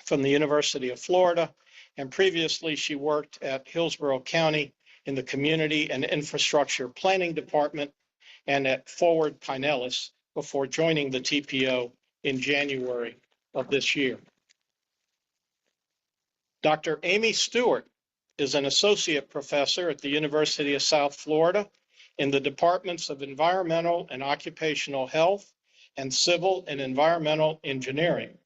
from the University of Florida. And previously she worked at Hillsborough County in the Community and Infrastructure Planning Department and at Forward Pinellas before joining the TPO in January of this year. Dr. Amy Stuart is an associate professor at the University of South Florida in the departments of Environmental and Occupational Health and Civil and Environmental Engineering.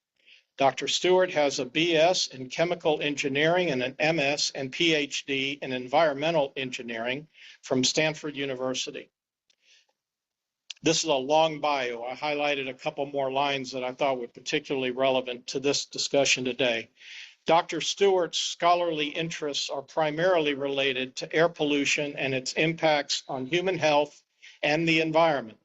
Dr. Stuart has a BS in Chemical Engineering and an MS and PhD in Environmental Engineering from Stanford University. This is a long bio. I highlighted a couple more lines that I thought were particularly relevant to this discussion today. Dr. Stewart's scholarly interests are primarily related to air pollution and its impacts on human health and the environment.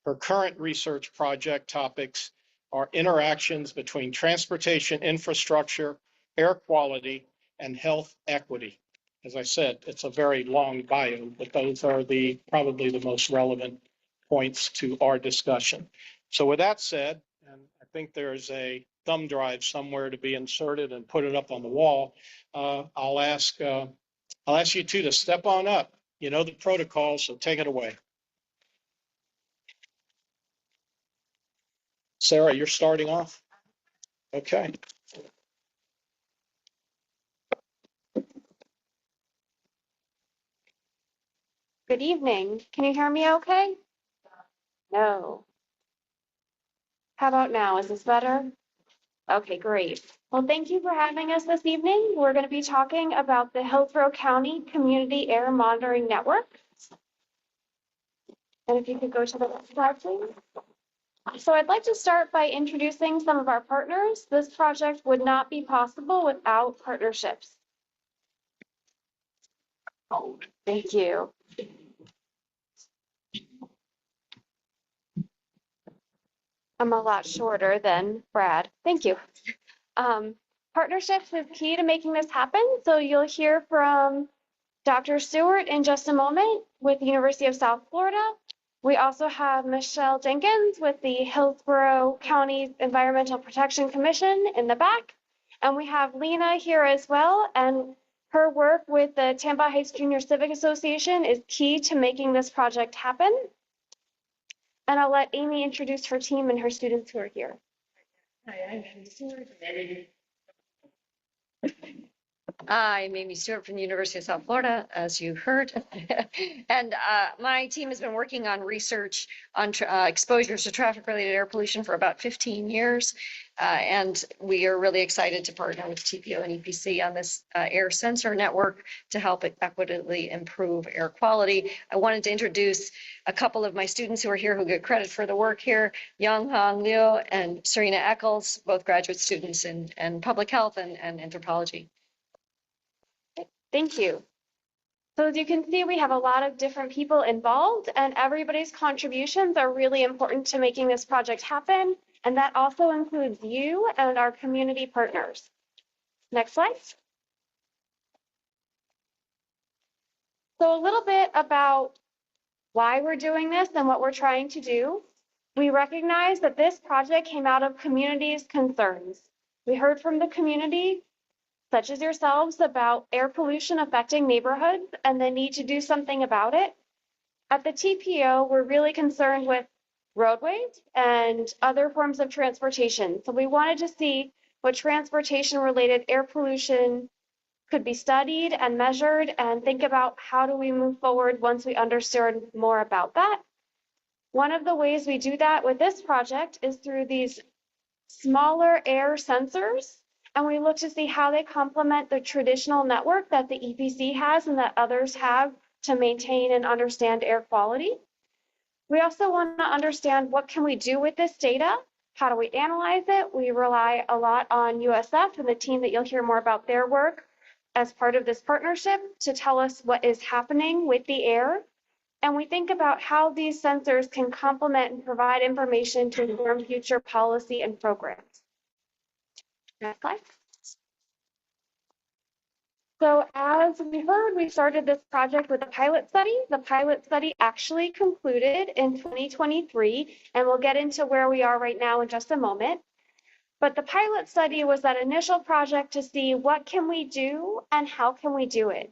Her current research project topics are interactions between transportation infrastructure, air quality, and health equity. As I said, it's a very long bio, but those are probably the most relevant points to our discussion. So with that said, and I think there's a thumb drive somewhere to be inserted and put it up on the wall, I'll ask you two to step on up. You know the protocol, so take it away. Sarah, you're starting off? Okay. Good evening. Can you hear me okay? No. How about now? Is this better? Okay, great. Well, thank you for having us this evening. We're going to be talking about the Hillsborough County Community Air Monitoring Network. And if you could go to the next slide, please. So I'd like to start by introducing some of our partners. This project would not be possible without partnerships. Oh, thank you. I'm a lot shorter than Brad. Thank you. Partnerships is key to making this happen. So you'll hear from Dr. Stuart in just a moment with the University of South Florida. We also have Michelle Jenkins with the Hillsborough County Environmental Protection Commission in the back. And we have Lena here as well. And her work with the Tampa Heights Junior Civic Association is key to making this project happen. And I'll let Amy introduce her team and her students who are here. Hi, I'm Amy Stuart from the University of South Florida, as you heard. And my team has been working on research on exposures to traffic-related air pollution for about 15 years. And we are really excited to partner with TPO and EPC on this air sensor network to help equitably improve air quality. I wanted to introduce a couple of my students who are here who get credit for the work here, Young Hong Liu and Serena Eccles, both graduate students in public health and anthropology. Thank you. So as you can see, we have a lot of different people involved, and everybody's contributions are really important to making this project happen. And that also includes you and our community partners. Next slide. So a little bit about why we're doing this and what we're trying to do. We recognize that this project came out of community's concerns. We heard from the community, such as yourselves, about air pollution affecting neighborhoods and the need to do something about it. At the TPO, we're really concerned with roadways and other forms of transportation. So we wanted to see what transportation-related air pollution could be studied and measured and think about how do we move forward once we understood more about that. One of the ways we do that with this project is through these smaller air sensors. And we look to see how they complement the traditional network that the EPC has and that others have to maintain and understand air quality. We also want to understand what can we do with this data? How do we analyze it? We rely a lot on USF and the team that you'll hear more about their work as part of this partnership to tell us what is happening with the air. And we think about how these sensors can complement and provide information to inform future policy and programs. Next slide. So as we heard, we started this project with a pilot study. The pilot study actually concluded in 2023, and we'll get into where we are right now in just a moment. But the pilot study was that initial project to see what can we do and how can we do it.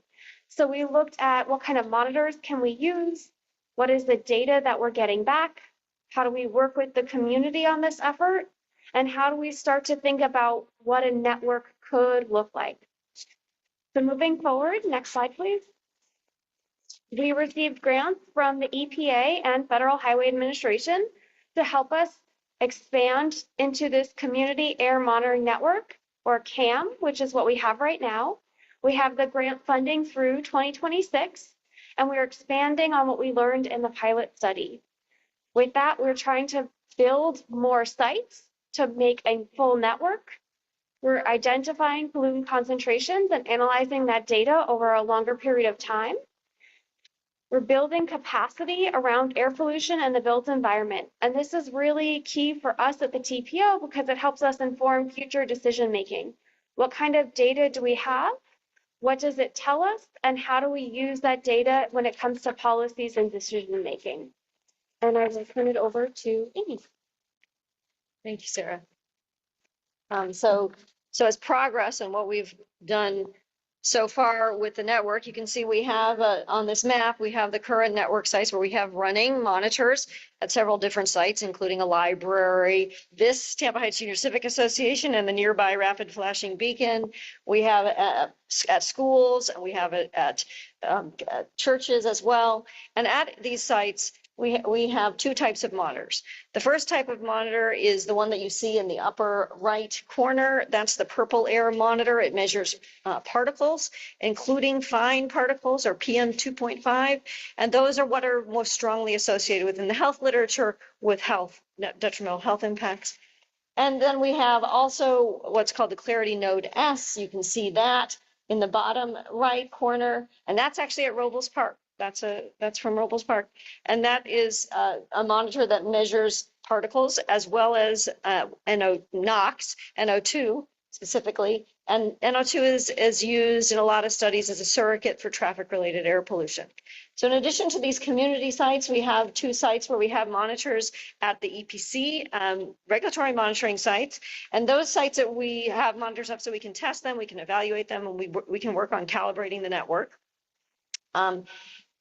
So we looked at what kind of monitors can we use, what is the data that we're getting back, how do we work with the community on this effort, and how do we start to think about what a network could look like. So moving forward, next slide, please. We received grants from the EPA and Federal Highway Administration to help us expand into this Community Air Monitoring Network, or CAM, which is what we have right now. We have the grant funding through 2026, and we're expanding on what we learned in the pilot study. With that, we're trying to build more sites to make a full network. We're identifying pollutant concentrations and analyzing that data over a longer period of time. We're building capacity around air pollution and the built environment. And this is really key for us at the TPO because it helps us inform future decision making. What kind of data do we have? What does it tell us? And how do we use that data when it comes to policies and decision making? And I will turn it over to Amy. Thank you, Sarah. So as progress and what we've done So far with the network, you can see we have on this map, we have the current network sites where we have running monitors at several different sites, including a library, this Tampa Heights Junior Civic Association, and the nearby rapid flashing beacon. We have at schools, and we have it at churches as well. And at these sites, we have two types of monitors. The first type of monitor is the one that you see in the upper right corner. That's the purple air monitor. It measures particles, including fine particles or PM 2.5. And those are what are most strongly associated within the health literature with health, detrimental health impacts. And then we have also what's called the Clarity Node S. You can see that in the bottom right corner, and that's actually at Robles Park. That's from Robles Park, and that is a monitor that measures particles as well as NOx, NO2 specifically, and NO2 is used in a lot of studies as a surrogate for traffic-related air pollution. So in addition to these community sites, we have two sites where we have monitors at the EPC, regulatory monitoring sites, and those sites that we have monitors up so we can test them, we can evaluate them, and we can work on calibrating the network.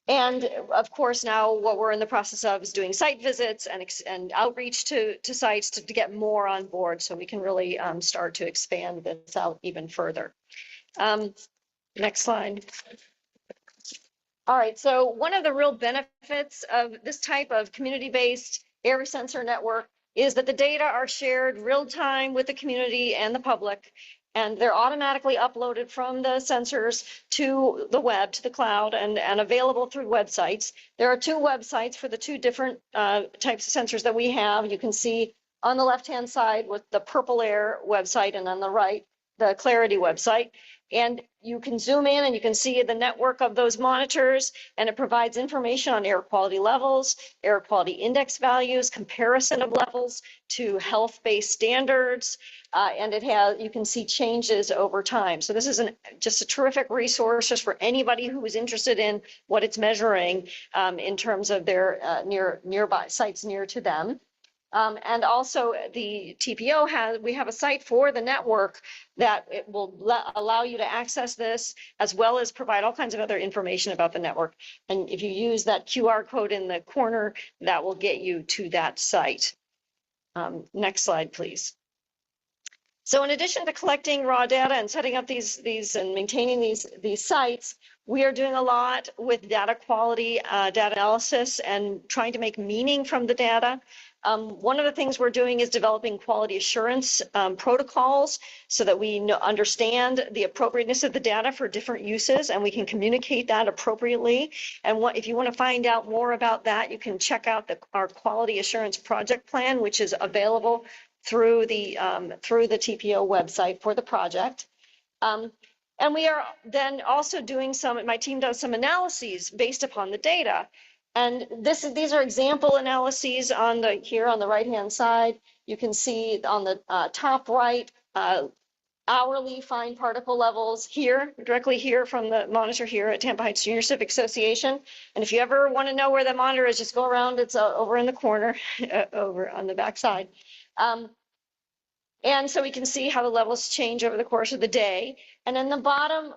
And of course, now what we're in the process of is doing site visits and outreach to sites to get more on board so we can really start to expand this out even further. Next slide. All right, so one of the real benefits of this type of community-based air sensor network is that the data are shared real time with the community and the public, and they're automatically uploaded from the sensors to the web, to the cloud, and available through websites. There are two websites for the two different types of sensors that we have. You can see on the left-hand side with the Purple Air website, and on the right, the Clarity website. And you can zoom in and you can see the network of those monitors, and it provides information on air quality levels, air quality index values, comparison of levels to health-based standards, and you can see changes over time. So this is just a terrific resource just for anybody who is interested in what it's measuring in terms of their nearby sites near to them. And also the TPO we have a site for the network that it will allow you to access this, as well as provide all kinds of other information about the network. And if you use that QR code in the corner, that will get you to that site. Next slide, please. So in addition to collecting raw data and setting up these and maintaining these sites, we are doing a lot with data quality, data analysis, and trying to make meaning from the data. One of the things we're doing is developing quality assurance protocols so that we understand the appropriateness of the data for different uses, and we can communicate that appropriately. And if you want to find out more about that, you can check out our quality assurance project plan, which is available through the TPO website for the project. And we are then also doing my team does some analyses based upon the data. And these are example analyses here on the right-hand side. You can see on the top right, hourly fine particle levels here, directly here from the monitor here at Tampa Heights Junior Civic Association. And if you ever want to know where the monitor is, just go around. It's over in the corner, over on the back side. And so we can see how the levels change over the course of the day. And in the bottom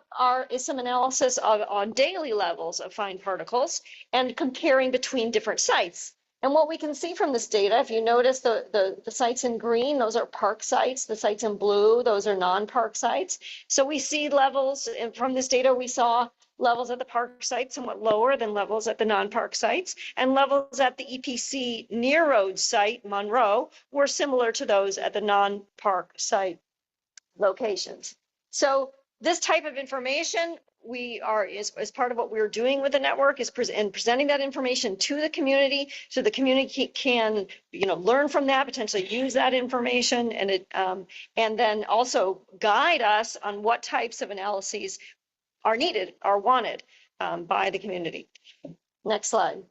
is some analysis on daily levels of fine particles and comparing between different sites. And what we can see from this data, if you notice the sites in green, those are park sites. The sites in blue, those are non-park sites. So we see levels, and from this data, we saw levels at the park sites somewhat lower than levels at the non-park sites, and levels at the EPC near road site, Monroe, were similar to those at the non-park site locations. So this type of information is part of what we're doing with the network, is presenting that information to the community so the community can learn from that, potentially use that information, and then also guide us on what types of analyses are needed, are wanted by the community. Next slide.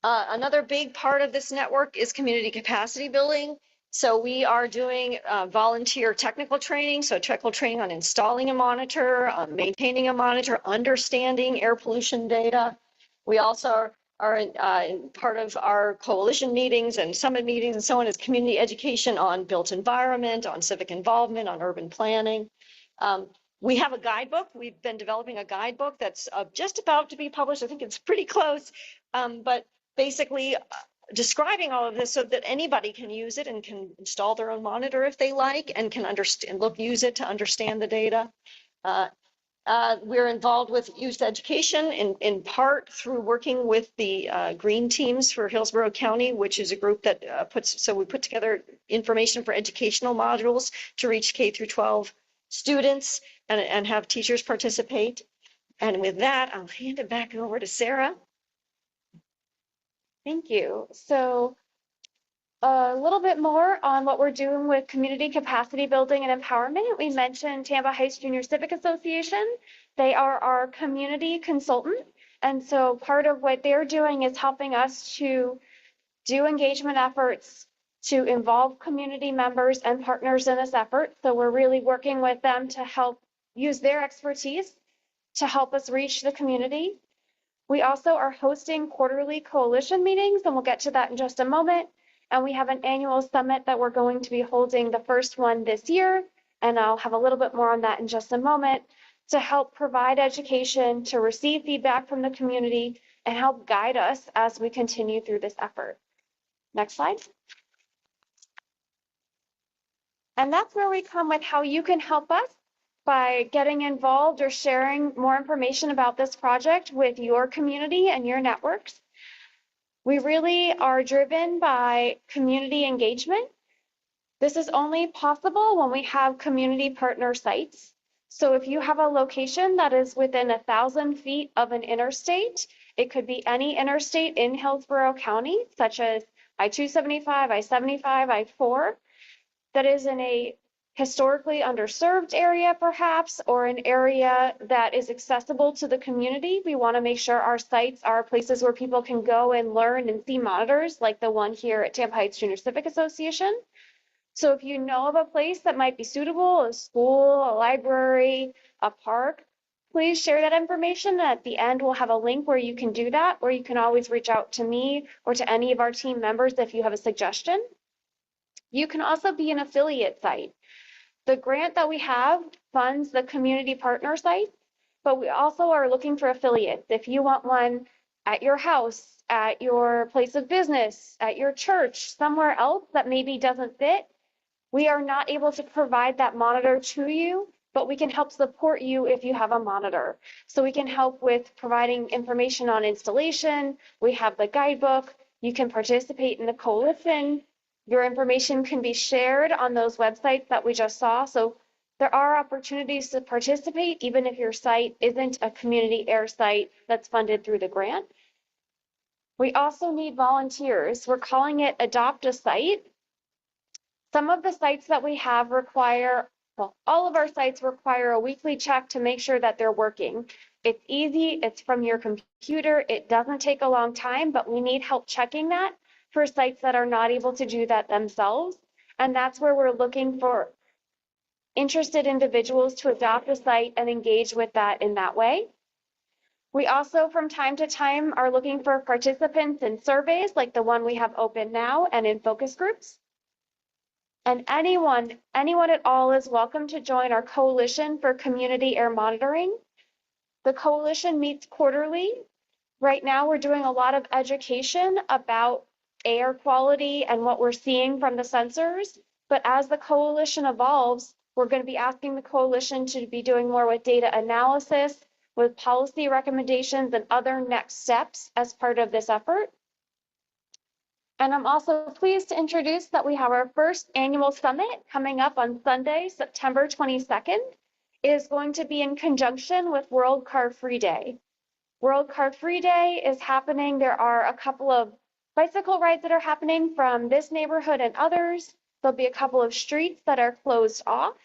Another big part of this network is community capacity building. So we are doing volunteer technical training, so technical training on installing a monitor, maintaining a monitor, understanding air pollution data. We also are in part of our coalition meetings and summit meetings and so on is community education on built environment, on civic involvement, on urban planning. We have a guidebook. We've been developing a guidebook that's just about to be published. I think it's pretty close. But basically describing all of this so that anybody can use it and can install their own monitor if they like and can understand, use it to understand the data. We're involved with youth education in part through working with the green teams for Hillsborough County, which is a group that we put together information for educational modules to reach K through 12 students and have teachers participate. And with that, I'll hand it back over to Sarah. Thank you. So a little bit more on what we're doing with community capacity building and empowerment. We mentioned Tampa Heights Junior Civic Association. They are our community consultant. And so part of what they're doing is helping us to do engagement efforts to involve community members and partners in this effort. So we're really working with them to help use their expertise to help us reach the community. We also are hosting quarterly coalition meetings, and we'll get to that in just a moment. And we have an annual summit that we're going to be holding, the first one this year, and I'll have a little bit more on that in just a moment, to help provide education, to receive feedback from the community, and help guide us as we continue through this effort. Next slide. And that's where we come with how you can help us by getting involved or sharing more information about this project with your community and your networks. We really are driven by community engagement. This is only possible when we have community partner sites. So if you have a location that is within 1,000 feet of an interstate, it could be any interstate in Hillsborough County, such as I-275, I-75, I-4, that is in a historically underserved area perhaps, or an area that is accessible to the community. We want to make sure our sites are places where people can go and learn and see monitors like the one here at Tampa Heights Junior Civic Association. So if you know of a place that might be suitable, a school, a library, a park, please share that information. At the end, we'll have a link where you can do that, or you can always reach out to me or to any of our team members if you have a suggestion. You can also be an affiliate site. The grant that we have funds the community partner sites, but we also are looking for affiliates. If you want one at your house, at your place of business, at your church, somewhere else that maybe doesn't fit, we are not able to provide that monitor to you, but we can help support you if you have a monitor. So we can help with providing information on installation. We have the guidebook. You can participate in the coalition. Your information can be shared on those websites that we just saw. So there are opportunities to participate, even if your site isn't a community air site that's funded through the grant. We also need volunteers. We're calling it Adopt a Site. Some of the sites that we have require, well, all of our sites require a weekly check to make sure that they're working. It's easy, it's from your computer, it doesn't take a long time, but we need help checking that for sites that are not able to do that themselves. And that's where we're looking for interested individuals to adopt a site and engage with that in that way. We also, from time to time, are looking for participants in surveys like the one we have open now and in focus groups. And anyone at all is welcome to join our Coalition for Community Air Monitoring. The coalition meets quarterly. Right now, we're doing a lot of education about air quality and what we're seeing from the sensors. But as the coalition evolves, we're going to be asking the coalition to be doing more with data analysis, with policy recommendations and other next steps as part of this effort. And I'm also pleased to introduce that we have our first annual summit coming up on Sunday, September 22nd. It is going to be in conjunction with World Car Free Day. World Car Free Day is happening. There are a couple of bicycle rides that are happening from this neighborhood and others. There'll be a couple of streets that are closed off.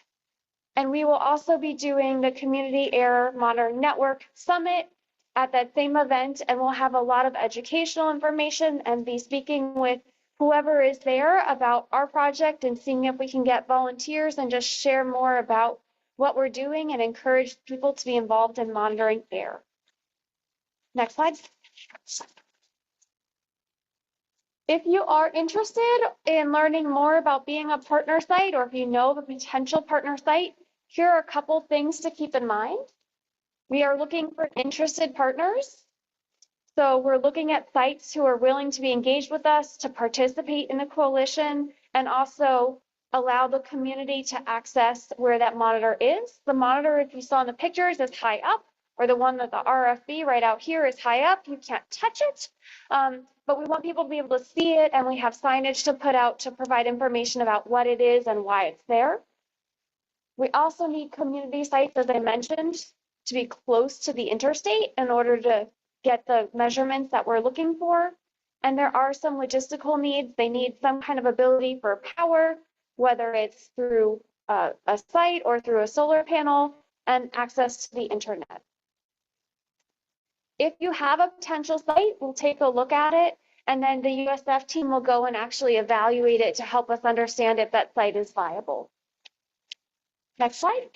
And we will also be doing the Community Air Monitoring Network Summit at that same event, and we'll have a lot of educational information and be speaking with whoever is there about our project and seeing if we can get volunteers and just share more about what we're doing and encourage people to be involved in monitoring air. Next slide. If you are interested in learning more about being a partner site, or if you know of a potential partner site, Here are a couple things to keep in mind. We are looking for interested partners. So we're looking at sites who are willing to be engaged with us, to participate in the coalition, and also allow the community to access where that monitor is. The monitor, if you saw in the pictures, is high up, or the one that the RFB right out here is high up. You can't touch it. But we want people to be able to see it, and we have signage to put out to provide information about what it is and why it's there. We also need community sites, as I mentioned, to be close to the interstate in order to get the measurements that we're looking for. And there are some logistical needs. They need some kind of ability for power, whether it's through a site or through a solar panel, and access to the internet. If you have a potential site, we'll take a look at it, and then the USF team will go and actually evaluate it to help us understand if that site is viable. Next slide.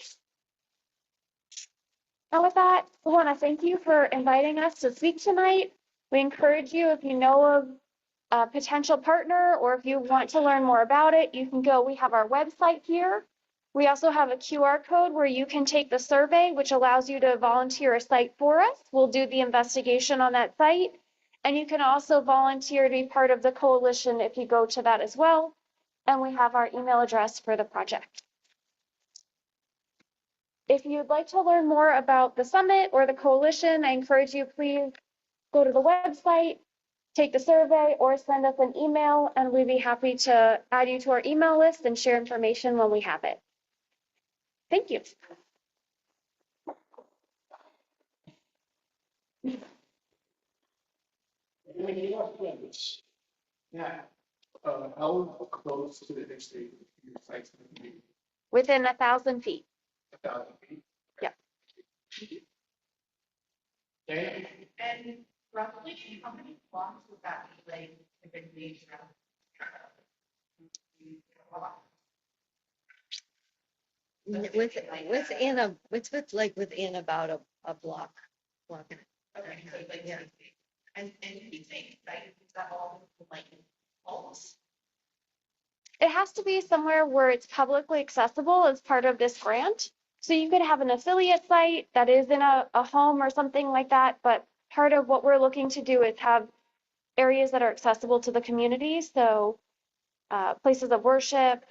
And with that, we want to thank you for inviting us to speak tonight. We encourage you, if you know of a potential partner or if you want to learn more about it, you can go. We have our website here. We also have a QR code where you can take the survey, which allows you to volunteer a site for us. We'll do the investigation on that site. And you can also volunteer to be part of the coalition if you go to that as well. And we have our email address for the project. If you'd like to learn more about the summit or the coalition, I encourage you, please go to the website, take the survey, or send us an email, and we'd be happy to add you to our email list and share information when we have it. Thank you. When you are close, now, how close to the interstate your site's going to be? Within 1,000 feet. 1,000 feet? Yep. Dan? And roughly, how many blocks would that be like typically around? Within about a block. Okay, so like, Yeah. and you think, right, is that all like homes? It has to be somewhere where it's publicly accessible as part of this grant. So you could have an affiliate site that is in a home or something like that, but part of what we're looking to do is have areas that are accessible to the community. So places of worship,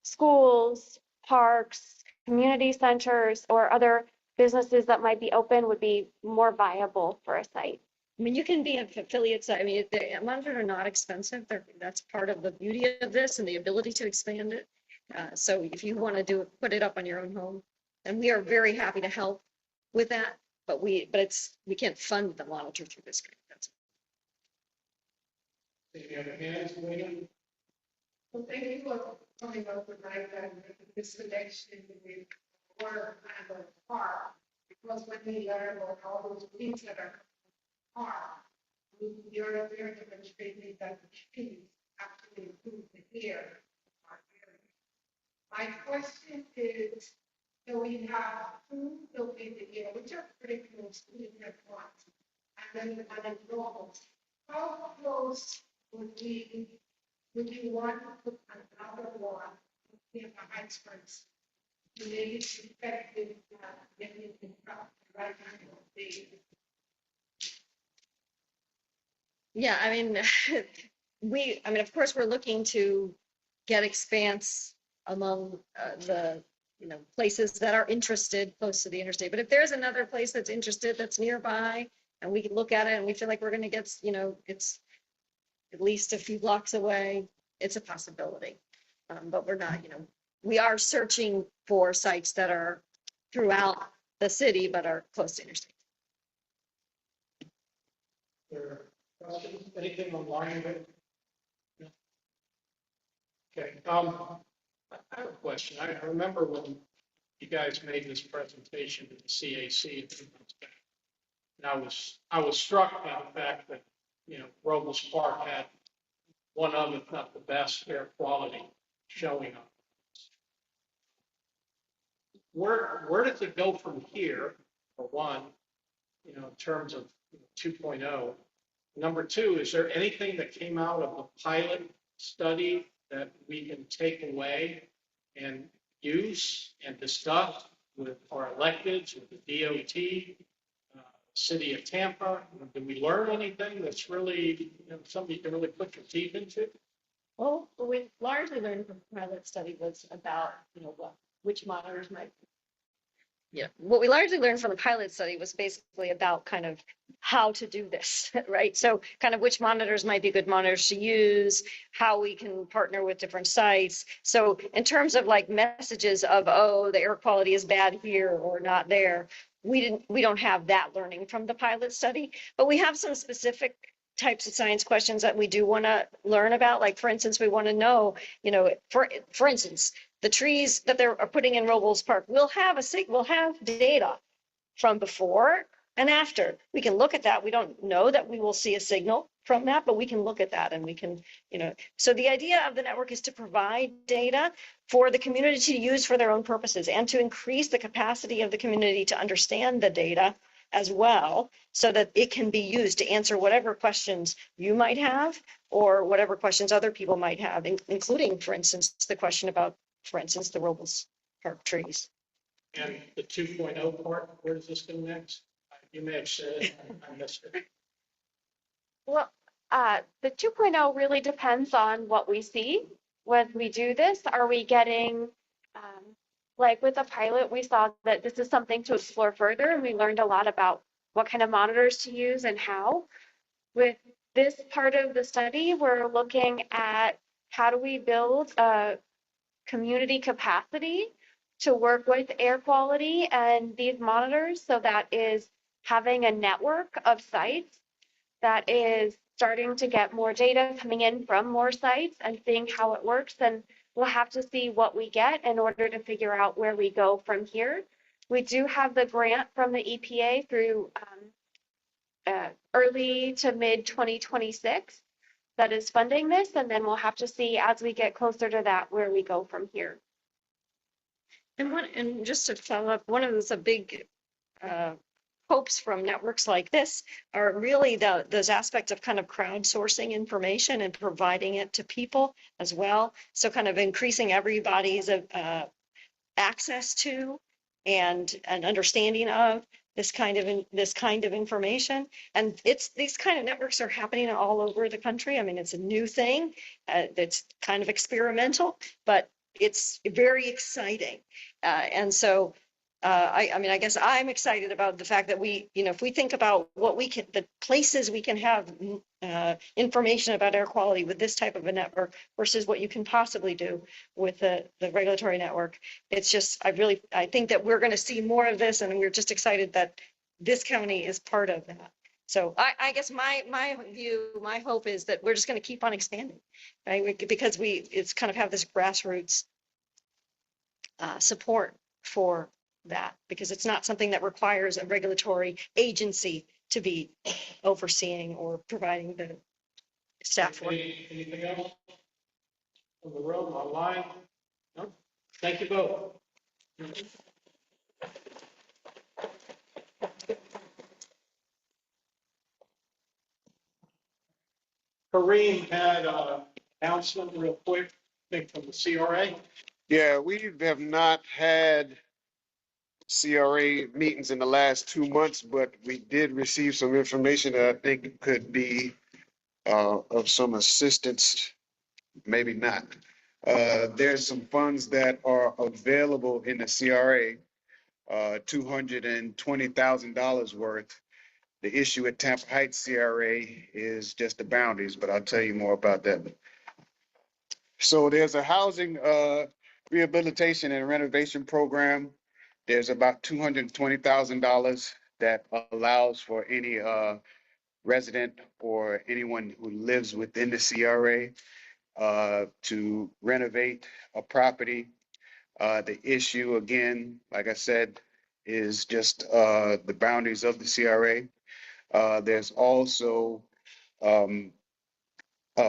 schools, parks, community centers, or other businesses that might be open would be more viable for a site. I mean, you can be an affiliate site. I mean, the monitors are not expensive. That's part of the beauty of this and the ability to expand it. So if you want to put it up on your own home, and we are very happy to help with that. But we can't fund the monitor through this grant. That's Any other hands, William? Well, thank you for coming up with this connection with water and the park. Because when we learn about all those things that are you're demonstrating that the trees actually improve the air. My question is, so we have two buildings in here, which are pretty close to the one, and then one in Robles. How close would you want to put another one in the Heights first? Maybe it's effective, maybe it's right now, Yeah, I mean, of course, we're looking to get expanse among the places that are interested close to the interstate. But if there's another place that's interested that's nearby, and we can look at it and we feel like we're going to get, it's at least a few blocks away, it's a possibility. But we're not, we are searching for sites that are throughout the city but are close to interstate. Questions? Anything online? No? Okay, I have a question. I remember when you guys made this presentation to the CAC a few months back. And I was struck by the fact that, Robles Park had one of, if not the best, air quality showing up. Where does it go from here, for one, in terms of 2.0? Number two, is there anything that came out of the pilot study that we can take away and use and discuss with our electeds, with the DOT, City of Tampa? Did we learn anything that's really, something you can really put your teeth into? Well, what we largely learned from the pilot study was about, which monitors might. Yeah, what we largely learned from the pilot study was basically about kind of how to do this, right? So kind of which monitors might be good monitors to use, how we can partner with different sites. So in terms of like messages of, oh, the air quality is bad here or not there, we don't have that learning from the pilot study, but we have some specific types of science questions that we do want to learn about. Like, for instance, we want to know, for instance, the trees that they're putting in Robles Park will have data from before and after. We can look at that. We don't know that we will see a signal from that, but we can look at that and we can, so the idea of the network is to provide data for the community to use for their own purposes and to increase the capacity of the community to understand the data as well, so that it can be used to answer whatever questions you might have or whatever questions other people might have, including, for instance, the question about, for instance, the Robles Park trees. And the 2.0 part, where does this go next? You may have said it, I missed it. Well, the 2.0 really depends on what we see when we do this. Are we getting, like with the pilot, we saw that this is something to explore further, and we learned a lot about what kind of monitors to use and how. With this part of the study, we're looking at how do we build a community capacity to work with air quality and these monitors. So that is having a network of sites that is starting to get more data coming in from more sites and seeing how it works. And we'll have to see what we get in order to figure out where we go from here. We do have the grant from the EPA through early to mid 2026 that is funding this. And then we'll have to see as we get closer to that where we go from here. And just to follow up, one of the big hopes from networks like this are really those aspects of kind of crowdsourcing information and providing it to people as well. So kind of increasing everybody's access to and an understanding of this kind of information. And these kind of networks are happening all over the country. I mean, it's a new thing. It's kind of experimental, but it's very exciting. And so I guess I'm excited about the fact that if we think about the places we can have information about air quality with this type of a network versus what you can possibly do with the regulatory network, it's just, I think that we're going to see more of this, and we're just excited that this county is part of that. So I guess my hope is that we're just going to keep on expanding, right? Because it's kind of have this grassroots support for that, because it's not something that requires a regulatory agency to be overseeing or providing the staff for. Anything else from the room, online? No? Thank you both. Kareem had an announcement real quick, I think from the CRA. Yeah, we have not had CRA meetings in the last 2 months, but we did receive some information that I think could be of some assistance, maybe not. There's some funds that are available in the CRA, $220,000 worth. The issue at Tampa Heights CRA is just the boundaries, but I'll tell you more about that. So there's a housing rehabilitation and renovation program. There's about $220,000 that allows for any resident or anyone who lives within the CRA to renovate a property. The issue, again, like I said, is just the boundaries of the CRA. There's also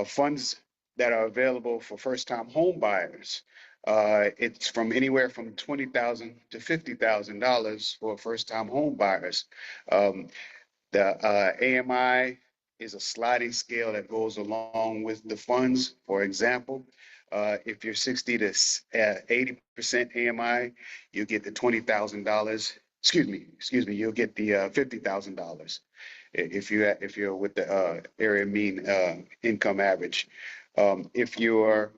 funds that are available for first-time home buyers. It's from anywhere from $20,000 to $50,000 for first-time home buyers. The AMI is a sliding scale that goes along with the funds. For example, If you're 60 to 80% AMI, you get the $20,000. Excuse me, you'll get the $50,000 if you're with the area mean income average. If you're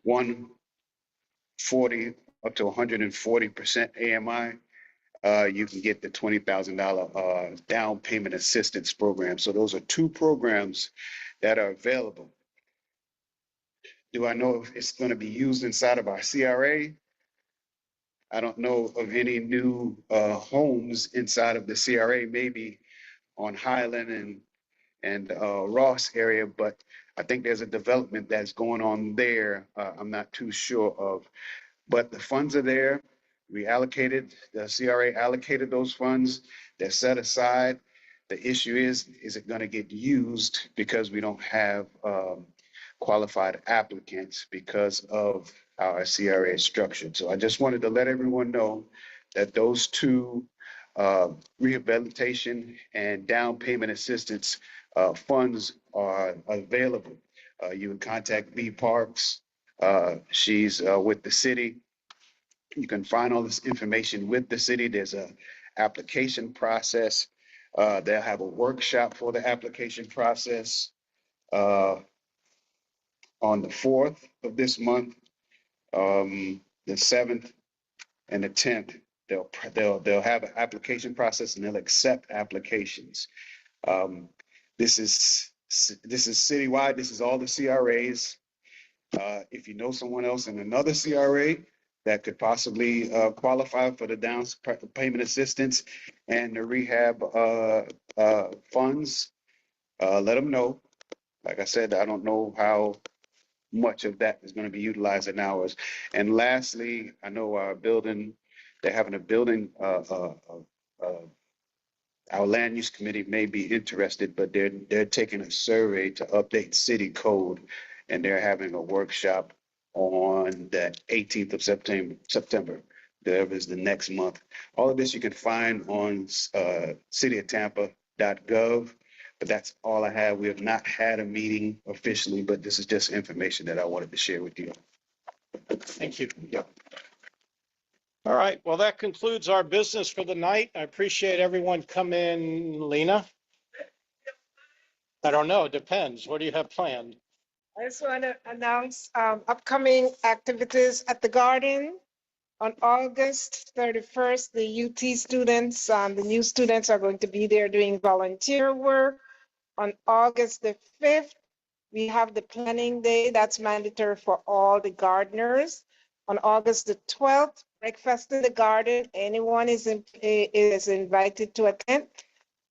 140 up to 140% AMI, you can get the $20,000 down payment assistance program. So those are two programs that are available. Do I know if it's going to be used inside of our CRA? I don't know of any new homes inside of the CRA, maybe on Highland and Ross area, but I think there's a development that's going on there. I'm not too sure of, but the funds are there. We allocated, the CRA allocated those funds. They're set aside. The issue is it going to get used because we don't have qualified applicants because of our CRA structure. So I just wanted to let everyone know that those two rehabilitation and down payment assistance funds are available. You can contact B Parks. She's with the city. You can find all this information with the city. There's a application process. They'll have a workshop for the application process on the 4th of this month, the 7th and the 10th. They'll have an application process and they'll accept applications. This is citywide. This is all the CRAs. If you know someone else in another CRA that could possibly qualify for the down payment assistance and the rehab funds, let them know. Like I said, I don't know how much of that is going to be utilized in ours. And lastly, I know our building, they're having a building, our land use committee may be interested, but they're taking a survey to update city code, and they're having a workshop on the 18th of September. That is the next month. All of this you can find on cityoftampa.gov, but that's all I have. We have not had a meeting officially, but this is just information that I wanted to share with you. Thank you. Yeah. All right, well, that concludes our business for the night. I appreciate everyone coming. Lena? I don't know, it depends. What do you have planned? I just want to announce upcoming activities at the garden. On August 31st, the UT students, the new students are going to be there doing volunteer work. On August the 5th, we have the planning day. That's mandatory for all the gardeners. On August the 12th, breakfast in the garden. Anyone is invited to attend.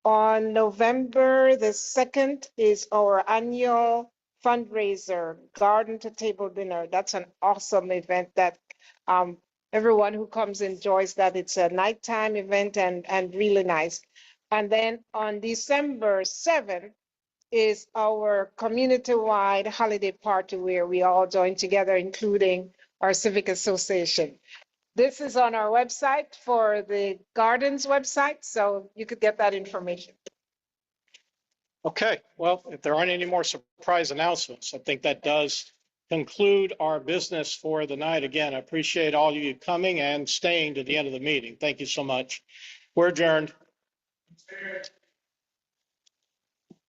On November the 2nd is our annual fundraiser, Garden to Table Dinner. That's an awesome event that everyone who comes enjoys that. It's a nighttime event and really nice. And then on December 7th is our community-wide holiday party where we all join together, including our Civic Association. This is on our website for the Gardens website, so you could get that information. Okay, well, if there aren't any more surprise announcements, I think that does conclude our business for the night. Again, I appreciate all of you coming and staying to the end of the meeting. Thank you so much. We're adjourned.